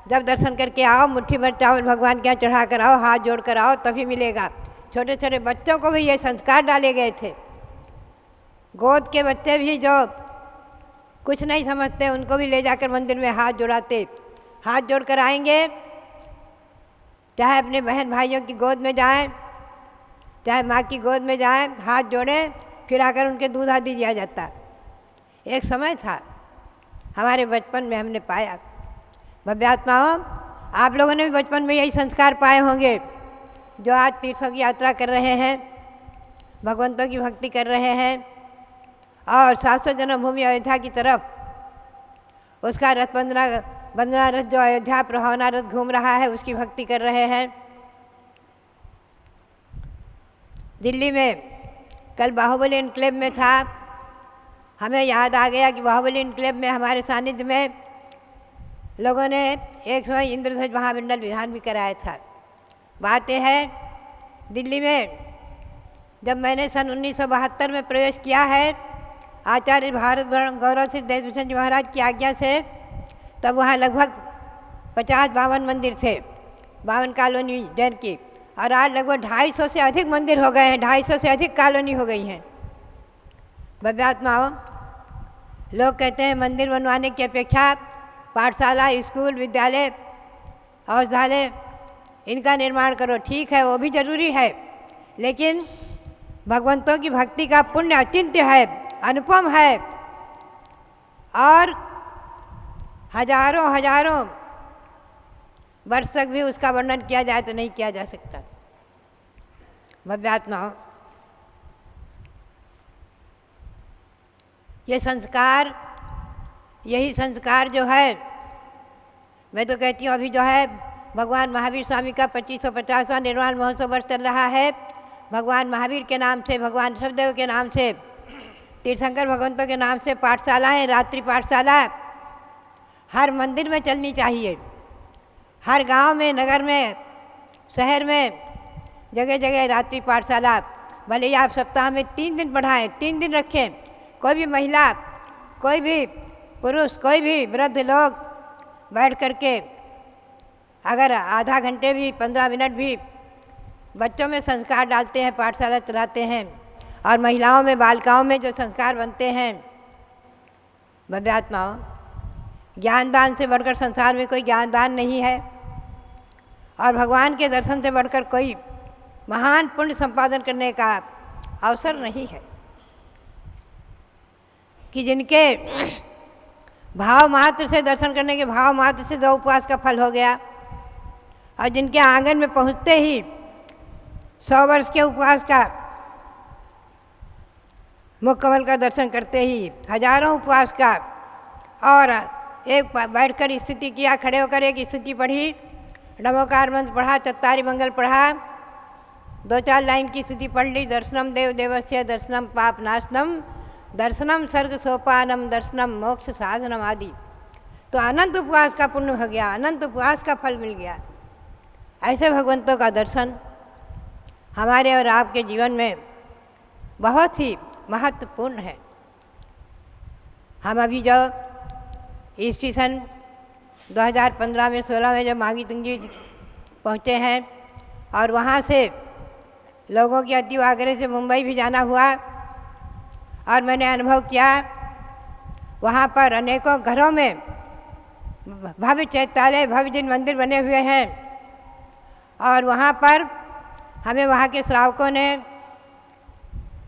जब दर्शन करके आओ, मुट्ठी भर चावल भगवान के यहाँ चढ़ा कर आओ, हाथ जोड़ कर आओ, तभी मिलेगा। छोटे छोटे बच्चों को भी ये संस्कार डाले गए थे। गोद के बच्चे भी जो कुछ नहीं समझते, उनको भी ले जाकर मंदिर में हाथ जोड़ाते। हाथ जोड़ कर आएंगे चाहे अपने बहन भाइयों की गोद में जाएं, चाहे माँ की गोद में जाएं, हाथ जोड़ें, फिर आकर उनके दूध आदि दिया जाता। एक समय था हमारे बचपन में हमने पाया। भव्यात्माओं, आप लोगों ने भी बचपन में यही संस्कार पाए होंगे, जो आज तीर्थों की यात्रा कर रहे हैं, भगवंतों की भक्ति कर रहे हैं और 700 जन्मभूमि अयोध्या की तरफ उसका रथ वंदना रथ जो अयोध्या प्रभावना रथ घूम रहा है, उसकी भक्ति कर रहे हैं। दिल्ली में कल बाहुबली इनक्लेव में था, हमें याद आ गया कि बाहुबली इनक्लेव में हमारे सानिध्य में लोगों ने एक समय इंद्रध्वज महामंडल विधान भी कराया था। बात यह है, दिल्ली में जब मैंने सन 1972 में प्रवेश किया है आचार्य भारत गौरव श्री देशभूषण जी महाराज की आज्ञा से, तब वहाँ लगभग 50-52 मंदिर थे, 52 कॉलोनी जैन की, और आज लगभग 250 से अधिक मंदिर हो गए हैं, 250 से अधिक कॉलोनी हो गई हैं। भव्यात्माओं, लोग कहते हैं मंदिर बनवाने की अपेक्षा पाठशाला, स्कूल, विद्यालय, औषधालय इनका निर्माण करो। ठीक है, वो भी जरूरी है, लेकिन भगवंतों की भक्ति का पुण्य अचिंत्य है, अनुपम है, और हजारों वर्ष तक भी उसका वर्णन किया जाए तो नहीं किया जा सकता। भव्यात्माओं, ये संस्कार, यही संस्कार जो है, मैं तो कहती हूँ अभी जो है भगवान महावीर स्वामी का 2550वां निर्वाण महोत्सव वर्ष चल रहा है। भगवान महावीर के नाम से, भगवान ऋषभदेव के नाम से, तीर्थंकर भगवंतों के नाम से पाठशालाएँ, रात्रि पाठशाला हर मंदिर में चलनी चाहिए। हर गांव में, नगर में, शहर में जगह जगह रात्रि पाठशाला, भले ही आप सप्ताह में 3 दिन पढ़ाएं, 3 दिन रखें। कोई भी महिला, कोई भी पुरुष, कोई भी वृद्ध लोग बैठ करके अगर आधा घंटे भी, 15 मिनट भी बच्चों में संस्कार डालते हैं, पाठशाला चलाते हैं, और महिलाओं में, बालिकाओं में जो संस्कार बनते हैं। भव्यात्माओं, ज्ञानदान से बढ़कर संसार में कोई ज्ञानदान नहीं है, और भगवान के दर्शन से बढ़कर कोई महान पुण्य संपादन करने का अवसर नहीं है कि जिनके भाव मात्र से, दर्शन करने के भाव मात्र से 2 उपवास का फल हो गया, और जिनके आंगन में पहुँचते ही 100 वर्ष के उपवास का, मुख कमल का दर्शन करते ही हजारों उपवास का, और एक बैठकर स्थिति किया, खड़े होकर एक स्थिति पढ़ी, नमोकार मंत्र पढ़ा, चत्तारी मंगल पढ़ा, 2-4 लाइन की स्थिति पढ़ ली, दर्शनम देव देवस्य, दर्शनम पाप नाशनम, दर्शनम सर्ग सोपानम, दर्शनम मोक्ष साधनम आदि, तो अनंत उपवास का पुण्य हो गया, अनंत उपवास का फल मिल गया। ऐसे भगवंतों का दर्शन हमारे और आपके जीवन में बहुत ही महत्वपूर्ण है। हम अभी जो ईस्वी सन 2015 में 16 में जब मांगी तुंगी पहुँचे हैं, और वहाँ से लोगों के अति आग्रह से मुंबई भी जाना हुआ, और मैंने अनुभव किया वहाँ पर अनेकों घरों में भव्य चैत्यालय, भव्य जिन मंदिर बने हुए हैं, और वहाँ पर हमें वहाँ के श्रावकों ने,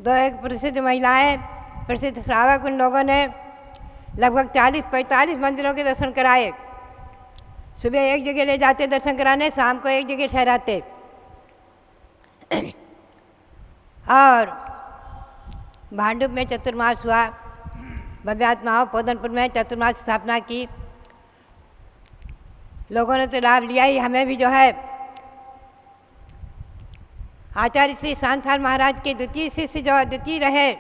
2-1 प्रसिद्ध महिलाएं, प्रसिद्ध श्रावक, उन लोगों ने लगभग 40-45 मंदिरों के दर्शन कराए। सुबह एक जगह ले जाते दर्शन कराने, शाम को एक जगह ठहराते, और भांडुप में चतुर्मास हुआ। भव्यात्माओं, पोदनपुर में चतुर्मास स्थापना की, लोगों ने तो लाभ लिया ही, हमें भी जो है आचार्य श्री शांतार महाराज के द्वितीय शिष्य जो अद्वितीय रहे,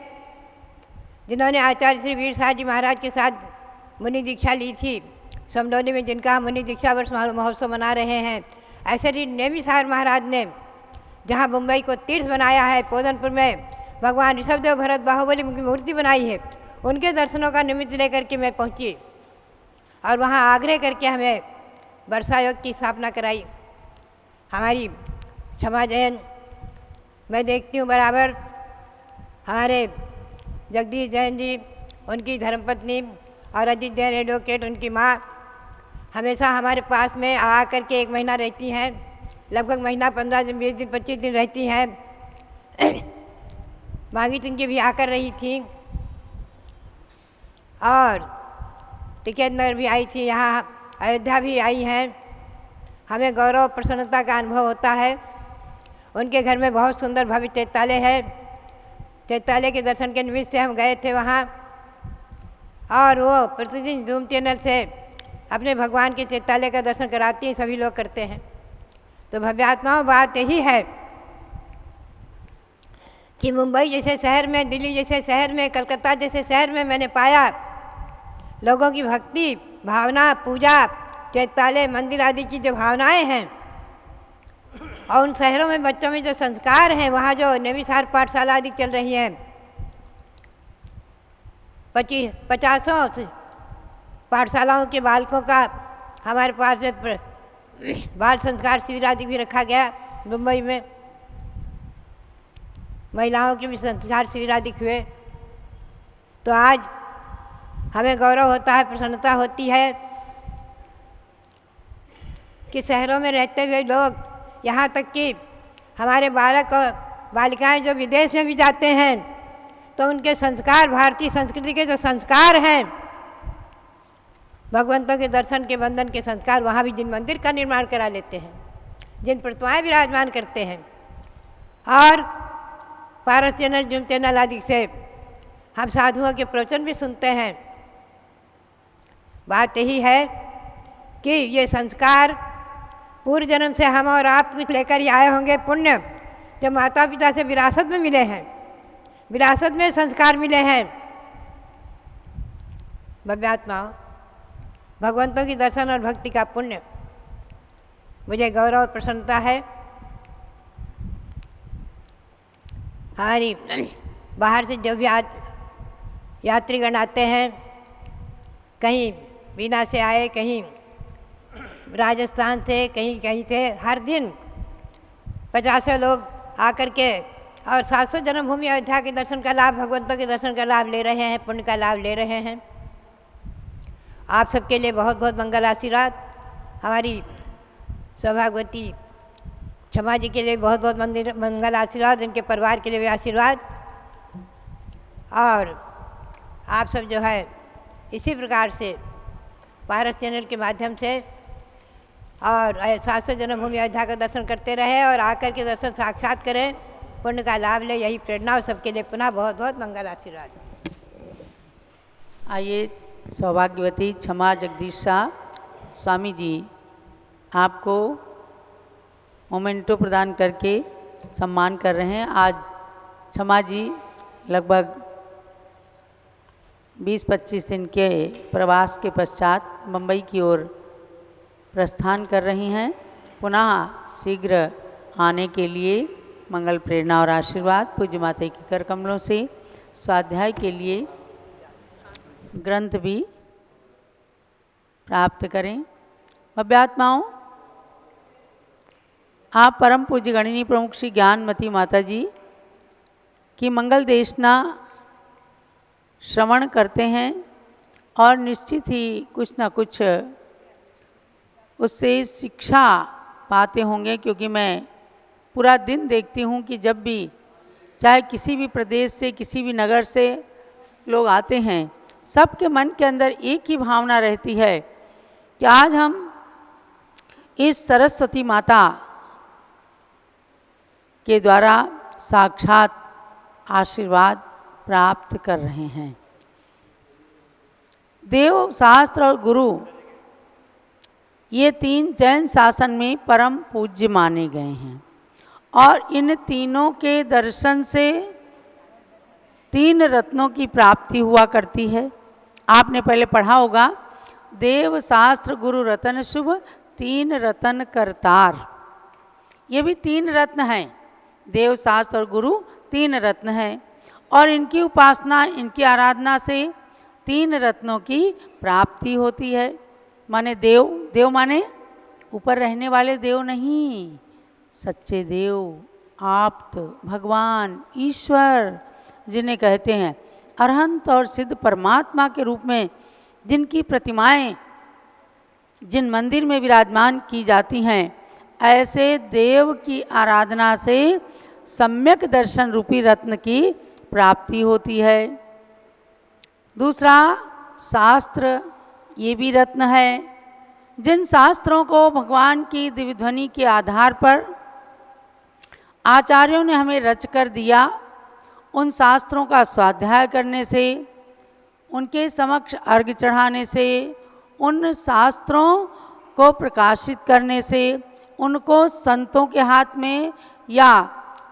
जिन्होंने आचार्य श्री वीर साहब जी महाराज के साथ मुनि दीक्षा ली थी समडौली में, जिनका मुनि दीक्षा वर्ष महोत्सव मना रहे हैं, ऐसे ही नेमी साहब महाराज ने जहाँ मुंबई को तीर्थ बनाया है, पोदनपुर में भगवान ऋषभदेव भरत बाहुबली की मूर्ति बनाई है, उनके दर्शनों का निमित्त लेकर के मैं पहुँची, और वहाँ आग्रह करके हमें वर्षा योग की स्थापना कराई। हमारी क्षमा जैन, मैं देखती हूँ बराबर हमारे जगदीश जैन जी, उनकी धर्मपत्नी, और अजीत जैन एडवोकेट, उनकी माँ, हमेशा हमारे पास में आ करके 1 महीना रहती हैं, लगभग महीना 15 दिन 20 दिन 25 दिन रहती हैं। मांगी तिनकी भी आकर रही थी और टिकैत नगर भी आई थी, यहाँ अयोध्या भी आई हैं। हमें गौरव प्रसन्नता का अनुभव होता है। उनके घर में बहुत सुंदर भव्य चैत्यालय है। चैत्यालय के दर्शन के निमित्त से हम गए थे वहाँ, और वो प्रतिदिन जूम चैनल से अपने भगवान के चैत्यालय का दर्शन कराती हैं, सभी लोग करते हैं। तो भव्यात्माओं, बात यही है कि मुंबई जैसे शहर में, दिल्ली जैसे शहर में, कलकत्ता जैसे शहर में मैंने पाया लोगों की भक्ति भावना, पूजा, चैत्यालय मंदिर आदि की जो भावनाएं हैं, और उन शहरों में बच्चों में जो संस्कार हैं, वहाँ जो नेमिसार पाठशाला आदि चल रही हैं, 50 पाठशालाओं के बालकों का हमारे पास बाल संस्कार शिविर आदि भी रखा गया। मुंबई में महिलाओं के भी संस्कार शिविर आदि हुए। तो आज हमें गौरव होता है, प्रसन्नता होती है कि शहरों में रहते हुए लोग, यहाँ तक कि हमारे बालक और बालिकाएं जो विदेश में भी जाते हैं तो उनके संस्कार, भारतीय संस्कृति के जो संस्कार हैं, भगवंतों के दर्शन के, वंदन के संस्कार, वहाँ भी जिन मंदिर का निर्माण करा लेते हैं, जिन प्रतिमाएं विराजमान करते हैं, और पारस चैनल, जूम चैनल आदि से हम साधुओं के प्रवचन भी सुनते हैं। बात यही है कि ये संस्कार पूर्व जन्म से हम और आप कुछ लेकर ही आए होंगे, पुण्य जो माता पिता से विरासत में मिले हैं, विरासत में संस्कार मिले हैं। भव्यात्माओं, भगवंतों की दर्शन और भक्ति का पुण्य, मुझे गौरव और प्रसन्नता है। हमारी बाहर से जो भी यात्रीगण आते हैं, कहीं बीना से आए, कहीं राजस्थान से, कहीं कहीं से, हर दिन 50 लोग आकर के और 700 जन्मभूमि अयोध्या के दर्शन का लाभ, भगवंतों के दर्शन का लाभ ले रहे हैं, पुण्य का लाभ ले रहे हैं। आप सबके लिए बहुत बहुत मंगल आशीर्वाद। हमारी सौभाग्यवती क्षमा जी के लिए बहुत बहुत मंगल आशीर्वाद, उनके परिवार के लिए भी आशीर्वाद। और आप सब जो है इसी प्रकार से पारस चैनल के माध्यम से और 700 जन्मभूमि अयोध्या का दर्शन करते रहे और आकर के दर्शन साक्षात करें, पुण्य का लाभ ले, यही प्रेरणा हो सबके लिए। पुनः बहुत बहुत मंगल आशीर्वाद। आइए सौभाग्यवती क्षमा जगदीश शाह स्वामी जी आपको मोमेंटो प्रदान करके सम्मान कर रहे हैं। आज क्षमा जी लगभग 20-25 दिन के प्रवास के पश्चात मुंबई की ओर प्रस्थान कर रही हैं। पुनः शीघ्र आने के लिए मंगल प्रेरणा और आशीर्वाद पूज्य माता की कर कमलों से स्वाध्याय के लिए ग्रंथ भी प्राप्त करें। भव्यात्माओं, आप परम पूज्य गणिनी प्रमुख श्री ज्ञानमती माता जी की मंगल देशना श्रवण करते हैं और निश्चित ही कुछ न कुछ उससे शिक्षा पाते होंगे, क्योंकि मैं पूरा दिन देखती हूँ कि जब भी चाहे किसी भी प्रदेश से, किसी भी नगर से लोग आते हैं, सबके मन के अंदर एक ही भावना रहती है कि आज हम इस सरस्वती माता के द्वारा साक्षात आशीर्वाद प्राप्त कर रहे हैं। देव, शास्त्र और गुरु ये 3 जैन शासन में परम पूज्य माने गए हैं और इन तीनों के दर्शन से 3 रत्नों की प्राप्ति हुआ करती है। आपने पहले पढ़ा होगा, देव, शास्त्र, गुरु, रतन शुभ, 3 रतन करतार। ये भी 3 रत्न हैं। देव, शास्त्र और गुरु 3 रत्न हैं और इनकी उपासना, इनकी आराधना से 3 रत्नों की प्राप्ति होती है। माने देव, देव माने ऊपर रहने वाले देव नहीं, सच्चे देव, आप्त, भगवान, ईश्वर जिन्हें कहते हैं। अरहंत और सिद्ध परमात्मा के रूप में जिनकी प्रतिमाएं जिन मंदिर में विराजमान की जाती हैं, ऐसे देव की आराधना से सम्यक दर्शन रूपी रत्न की प्राप्ति होती है। दूसरा शास्त्र, ये भी रत्न है। जिन शास्त्रों को भगवान की दिव्य ध्वनि के आधार पर आचार्यों ने हमें रच कर दिया, उन शास्त्रों का स्वाध्याय करने से, उनके समक्ष अर्घ्य चढ़ाने से, उन शास्त्रों को प्रकाशित करने से, उनको संतों के हाथ में या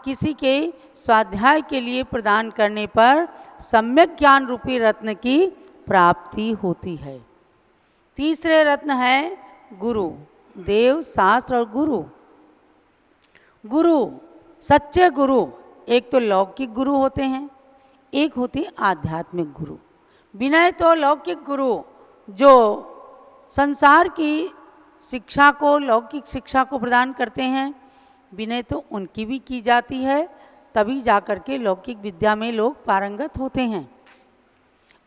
किसी के स्वाध्याय के लिए प्रदान करने पर सम्यक ज्ञान रूपी रत्न की प्राप्ति होती है। तीसरे रत्न है गुरु, देव, शास्त्र और गुरु। गुरु, सच्चे गुरु, एक तो लौकिक गुरु होते हैं, एक होते हैं आध्यात्मिक गुरु। विनय तो लौकिक गुरु जो संसार की शिक्षा को, लौकिक शिक्षा को प्रदान करते हैं, विनय तो उनकी भी की जाती है, तभी जाकर के लौकिक विद्या में लोग पारंगत होते हैं।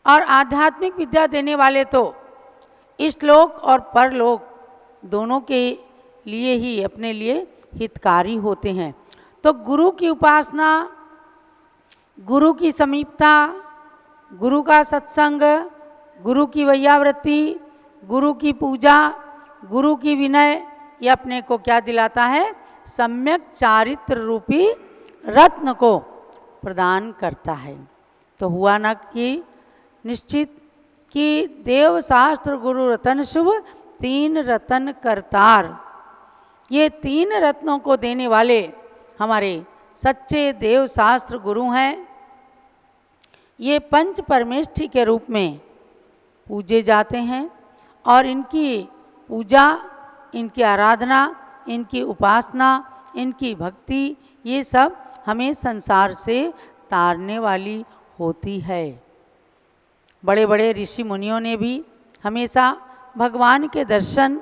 और आध्यात्मिक विद्या देने वाले तो इष्टलोक और परलोक दोनों के लिए ही अपने लिए हितकारी होते हैं। तो गुरु की उपासना, गुरु की समीपता, गुरु का सत्संग, गुरु की वैयावृत्ति, गुरु की पूजा, गुरु की विनय, ये अपने को क्या दिलाता है? सम्यक चारित्र रूपी रत्न को प्रदान करता है। तो हुआ ना कि निश्चित कि देव, शास्त्र, गुरु, रतन शुभ, तीन रतन करतार, ये तीन रत्नों को देने वाले हमारे सच्चे देव, शास्त्र, गुरु हैं। ये पंच परमेष्ठी के रूप में पूजे जाते हैं और इनकी पूजा, इनकी आराधना, इनकी उपासना, इनकी भक्ति, ये सब हमें संसार से तारने वाली होती है। बड़े बड़े ऋषि मुनियों ने भी हमेशा भगवान के दर्शन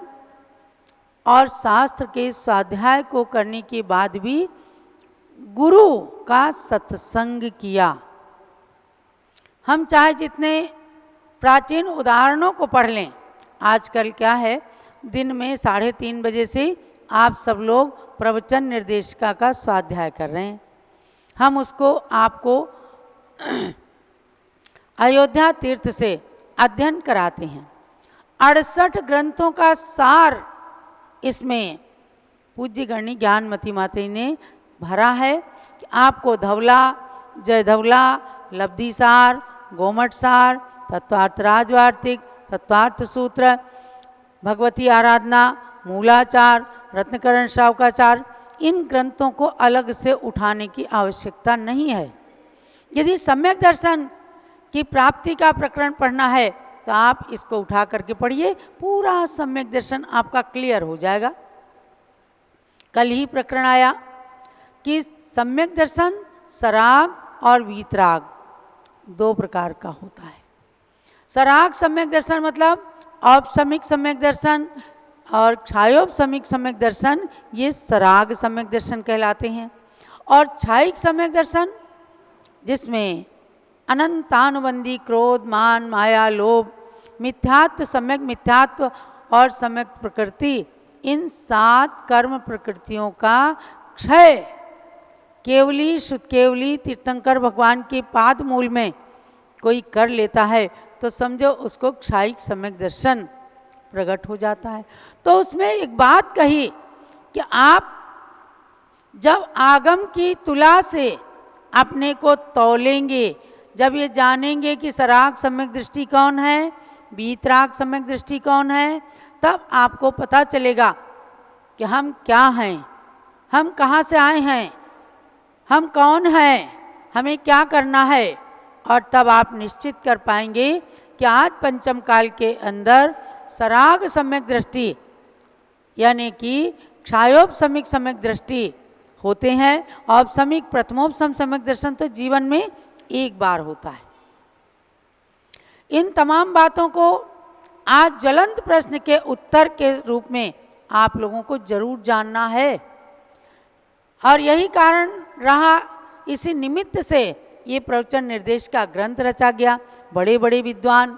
और शास्त्र के स्वाध्याय को करने के बाद भी गुरु का सत्संग किया। हम चाहे जितने प्राचीन उदाहरणों को पढ़ लें, आजकल क्या है, दिन में 3:30 बजे से आप सब लोग प्रवचन निर्देशिका का स्वाध्याय कर रहे हैं। हम उसको आपको अयोध्या तीर्थ से अध्ययन कराते हैं। 68 ग्रंथों का सार इसमें पूज्य गणी ज्ञानमती माता ने भरा है कि आपको धवला, जय धवला, लब्धि सार, गोमठ सार, तत्वार्थ राजवार्तिक, तत्वार्थ सूत्र, भगवती आराधना, मूलाचार, रत्नकरण श्रावकाचार, इन ग्रंथों को अलग से उठाने की आवश्यकता नहीं है। यदि सम्यक दर्शन की प्राप्ति का प्रकरण पढ़ना है तो आप इसको उठा करके पढ़िए, पूरा सम्यक दर्शन आपका क्लियर हो जाएगा। कल ही प्रकरण आया कि सम्यक दर्शन सराग और वीतराग 2 प्रकार का होता है। सराग सम्यक दर्शन मतलब औपसमिक सम्यक दर्शन और छायोपसमिक सम्यक दर्शन, ये सराग सम्यक दर्शन कहलाते हैं। और छायिक सम्यक दर्शन जिसमें अनंतानुबंधी क्रोध, मान, माया, लोभ, मिथ्यात्व, सम्यक मिथ्यात्व और सम्यक प्रकृति, इन 7 कर्म प्रकृतियों का क्षय केवली, शुद्ध केवली तीर्थंकर भगवान के पाद मूल में कोई कर लेता है तो समझो उसको क्षायिक सम्यक दर्शन प्रकट हो जाता है। तो उसमें एक बात कही कि आप जब आगम की तुला से अपने को तौलेंगे, जब ये जानेंगे कि सराग सम्यक दृष्टि कौन है, वीतराग सम्यक दृष्टि कौन है, तब आपको पता चलेगा कि हम क्या हैं, हम कहाँ से आए हैं, हम कौन हैं, हमें क्या करना है। और तब आप निश्चित कर पाएंगे कि आज पंचम काल के अंदर सराग सम्यक दृष्टि यानी कि क्षायोपसमिक सम्यक दृष्टि होते हैं। औपसमिक, प्रथमोपसम सम्यक दर्शन तो जीवन में एक बार होता है। इन तमाम बातों को आज ज्वलंत प्रश्न के उत्तर के रूप में आप लोगों को जरूर जानना है। और यही कारण रहा, इसी निमित्त से ये प्रवचन निर्देश का ग्रंथ रचा गया। बड़े बड़े विद्वान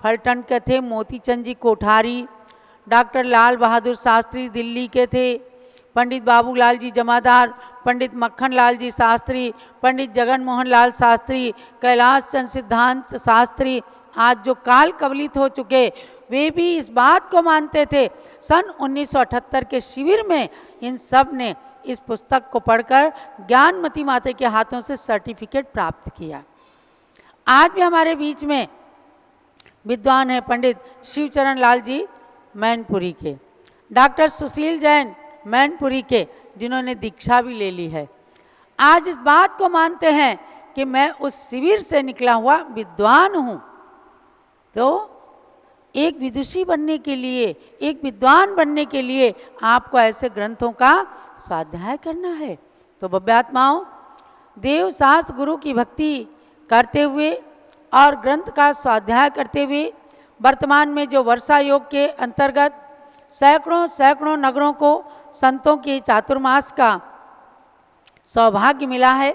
फलटन के थे, मोतीचंद जी कोठारी, डॉक्टर लाल बहादुर शास्त्री दिल्ली के थे, पंडित बाबूलाल जी जमादार, पंडित मक्खन लाल जी शास्त्री, पंडित जगन मोहन लाल शास्त्री, कैलाश चंद सिद्धांत शास्त्री, आज जो काल कवलित हो चुके, वे भी इस बात को मानते थे। सन 1978 के शिविर में इन सब ने इस पुस्तक को पढ़कर ज्ञानमती माता के हाथों से सर्टिफिकेट प्राप्त किया। आज भी हमारे बीच में विद्वान हैं पंडित शिवचरण लाल जी मैनपुरी के, डॉक्टर सुशील जैन मैनपुरी के, जिन्होंने दीक्षा भी ले ली है। आज इस बात को मानते हैं कि मैं उस शिविर से निकला हुआ विद्वान हूँ। तो एक विदुषी बनने के लिए, एक विद्वान बनने के लिए आपको ऐसे ग्रंथों का स्वाध्याय करना है। तो भव्यात्माओं, देव सास गुरु की भक्ति करते हुए और ग्रंथ का स्वाध्याय करते हुए वर्तमान में जो वर्षा योग के अंतर्गत सैकड़ों नगरों को संतों के चातुर्मास का सौभाग्य मिला है,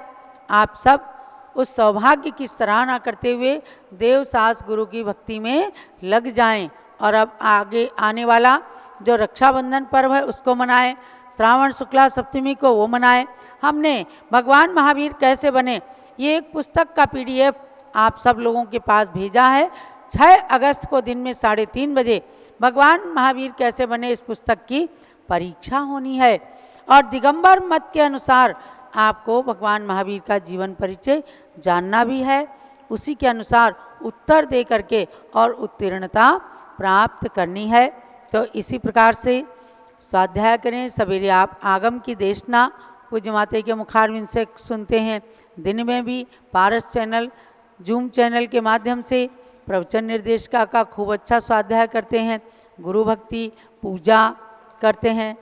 आप सब उस सौभाग्य की सराहना करते हुए देव सास गुरु की भक्ति में लग जाएं और अब आगे आने वाला जो रक्षाबंधन पर्व है उसको मनाएं, श्रावण शुक्ला सप्तमी को वो मनाएं। हमने भगवान महावीर कैसे बने, ये एक पुस्तक का PDF आप सब लोगों के पास भेजा है। 6 अगस्त को दिन में 3:30 बजे भगवान महावीर कैसे बने इस पुस्तक की परीक्षा होनी है और दिगंबर मत के अनुसार आपको भगवान महावीर का जीवन परिचय जानना भी है। उसी के अनुसार उत्तर दे करके और उत्तीर्णता प्राप्त करनी है। तो इसी प्रकार से स्वाध्याय करें। सवेरे आप आगम की देशना पूज्य माता के मुखारविंद से सुनते हैं, दिन में भी पारस चैनल, जूम चैनल के माध्यम से प्रवचन निर्देशिका का खूब अच्छा स्वाध्याय करते हैं, गुरु भक्ति पूजा करते हैं।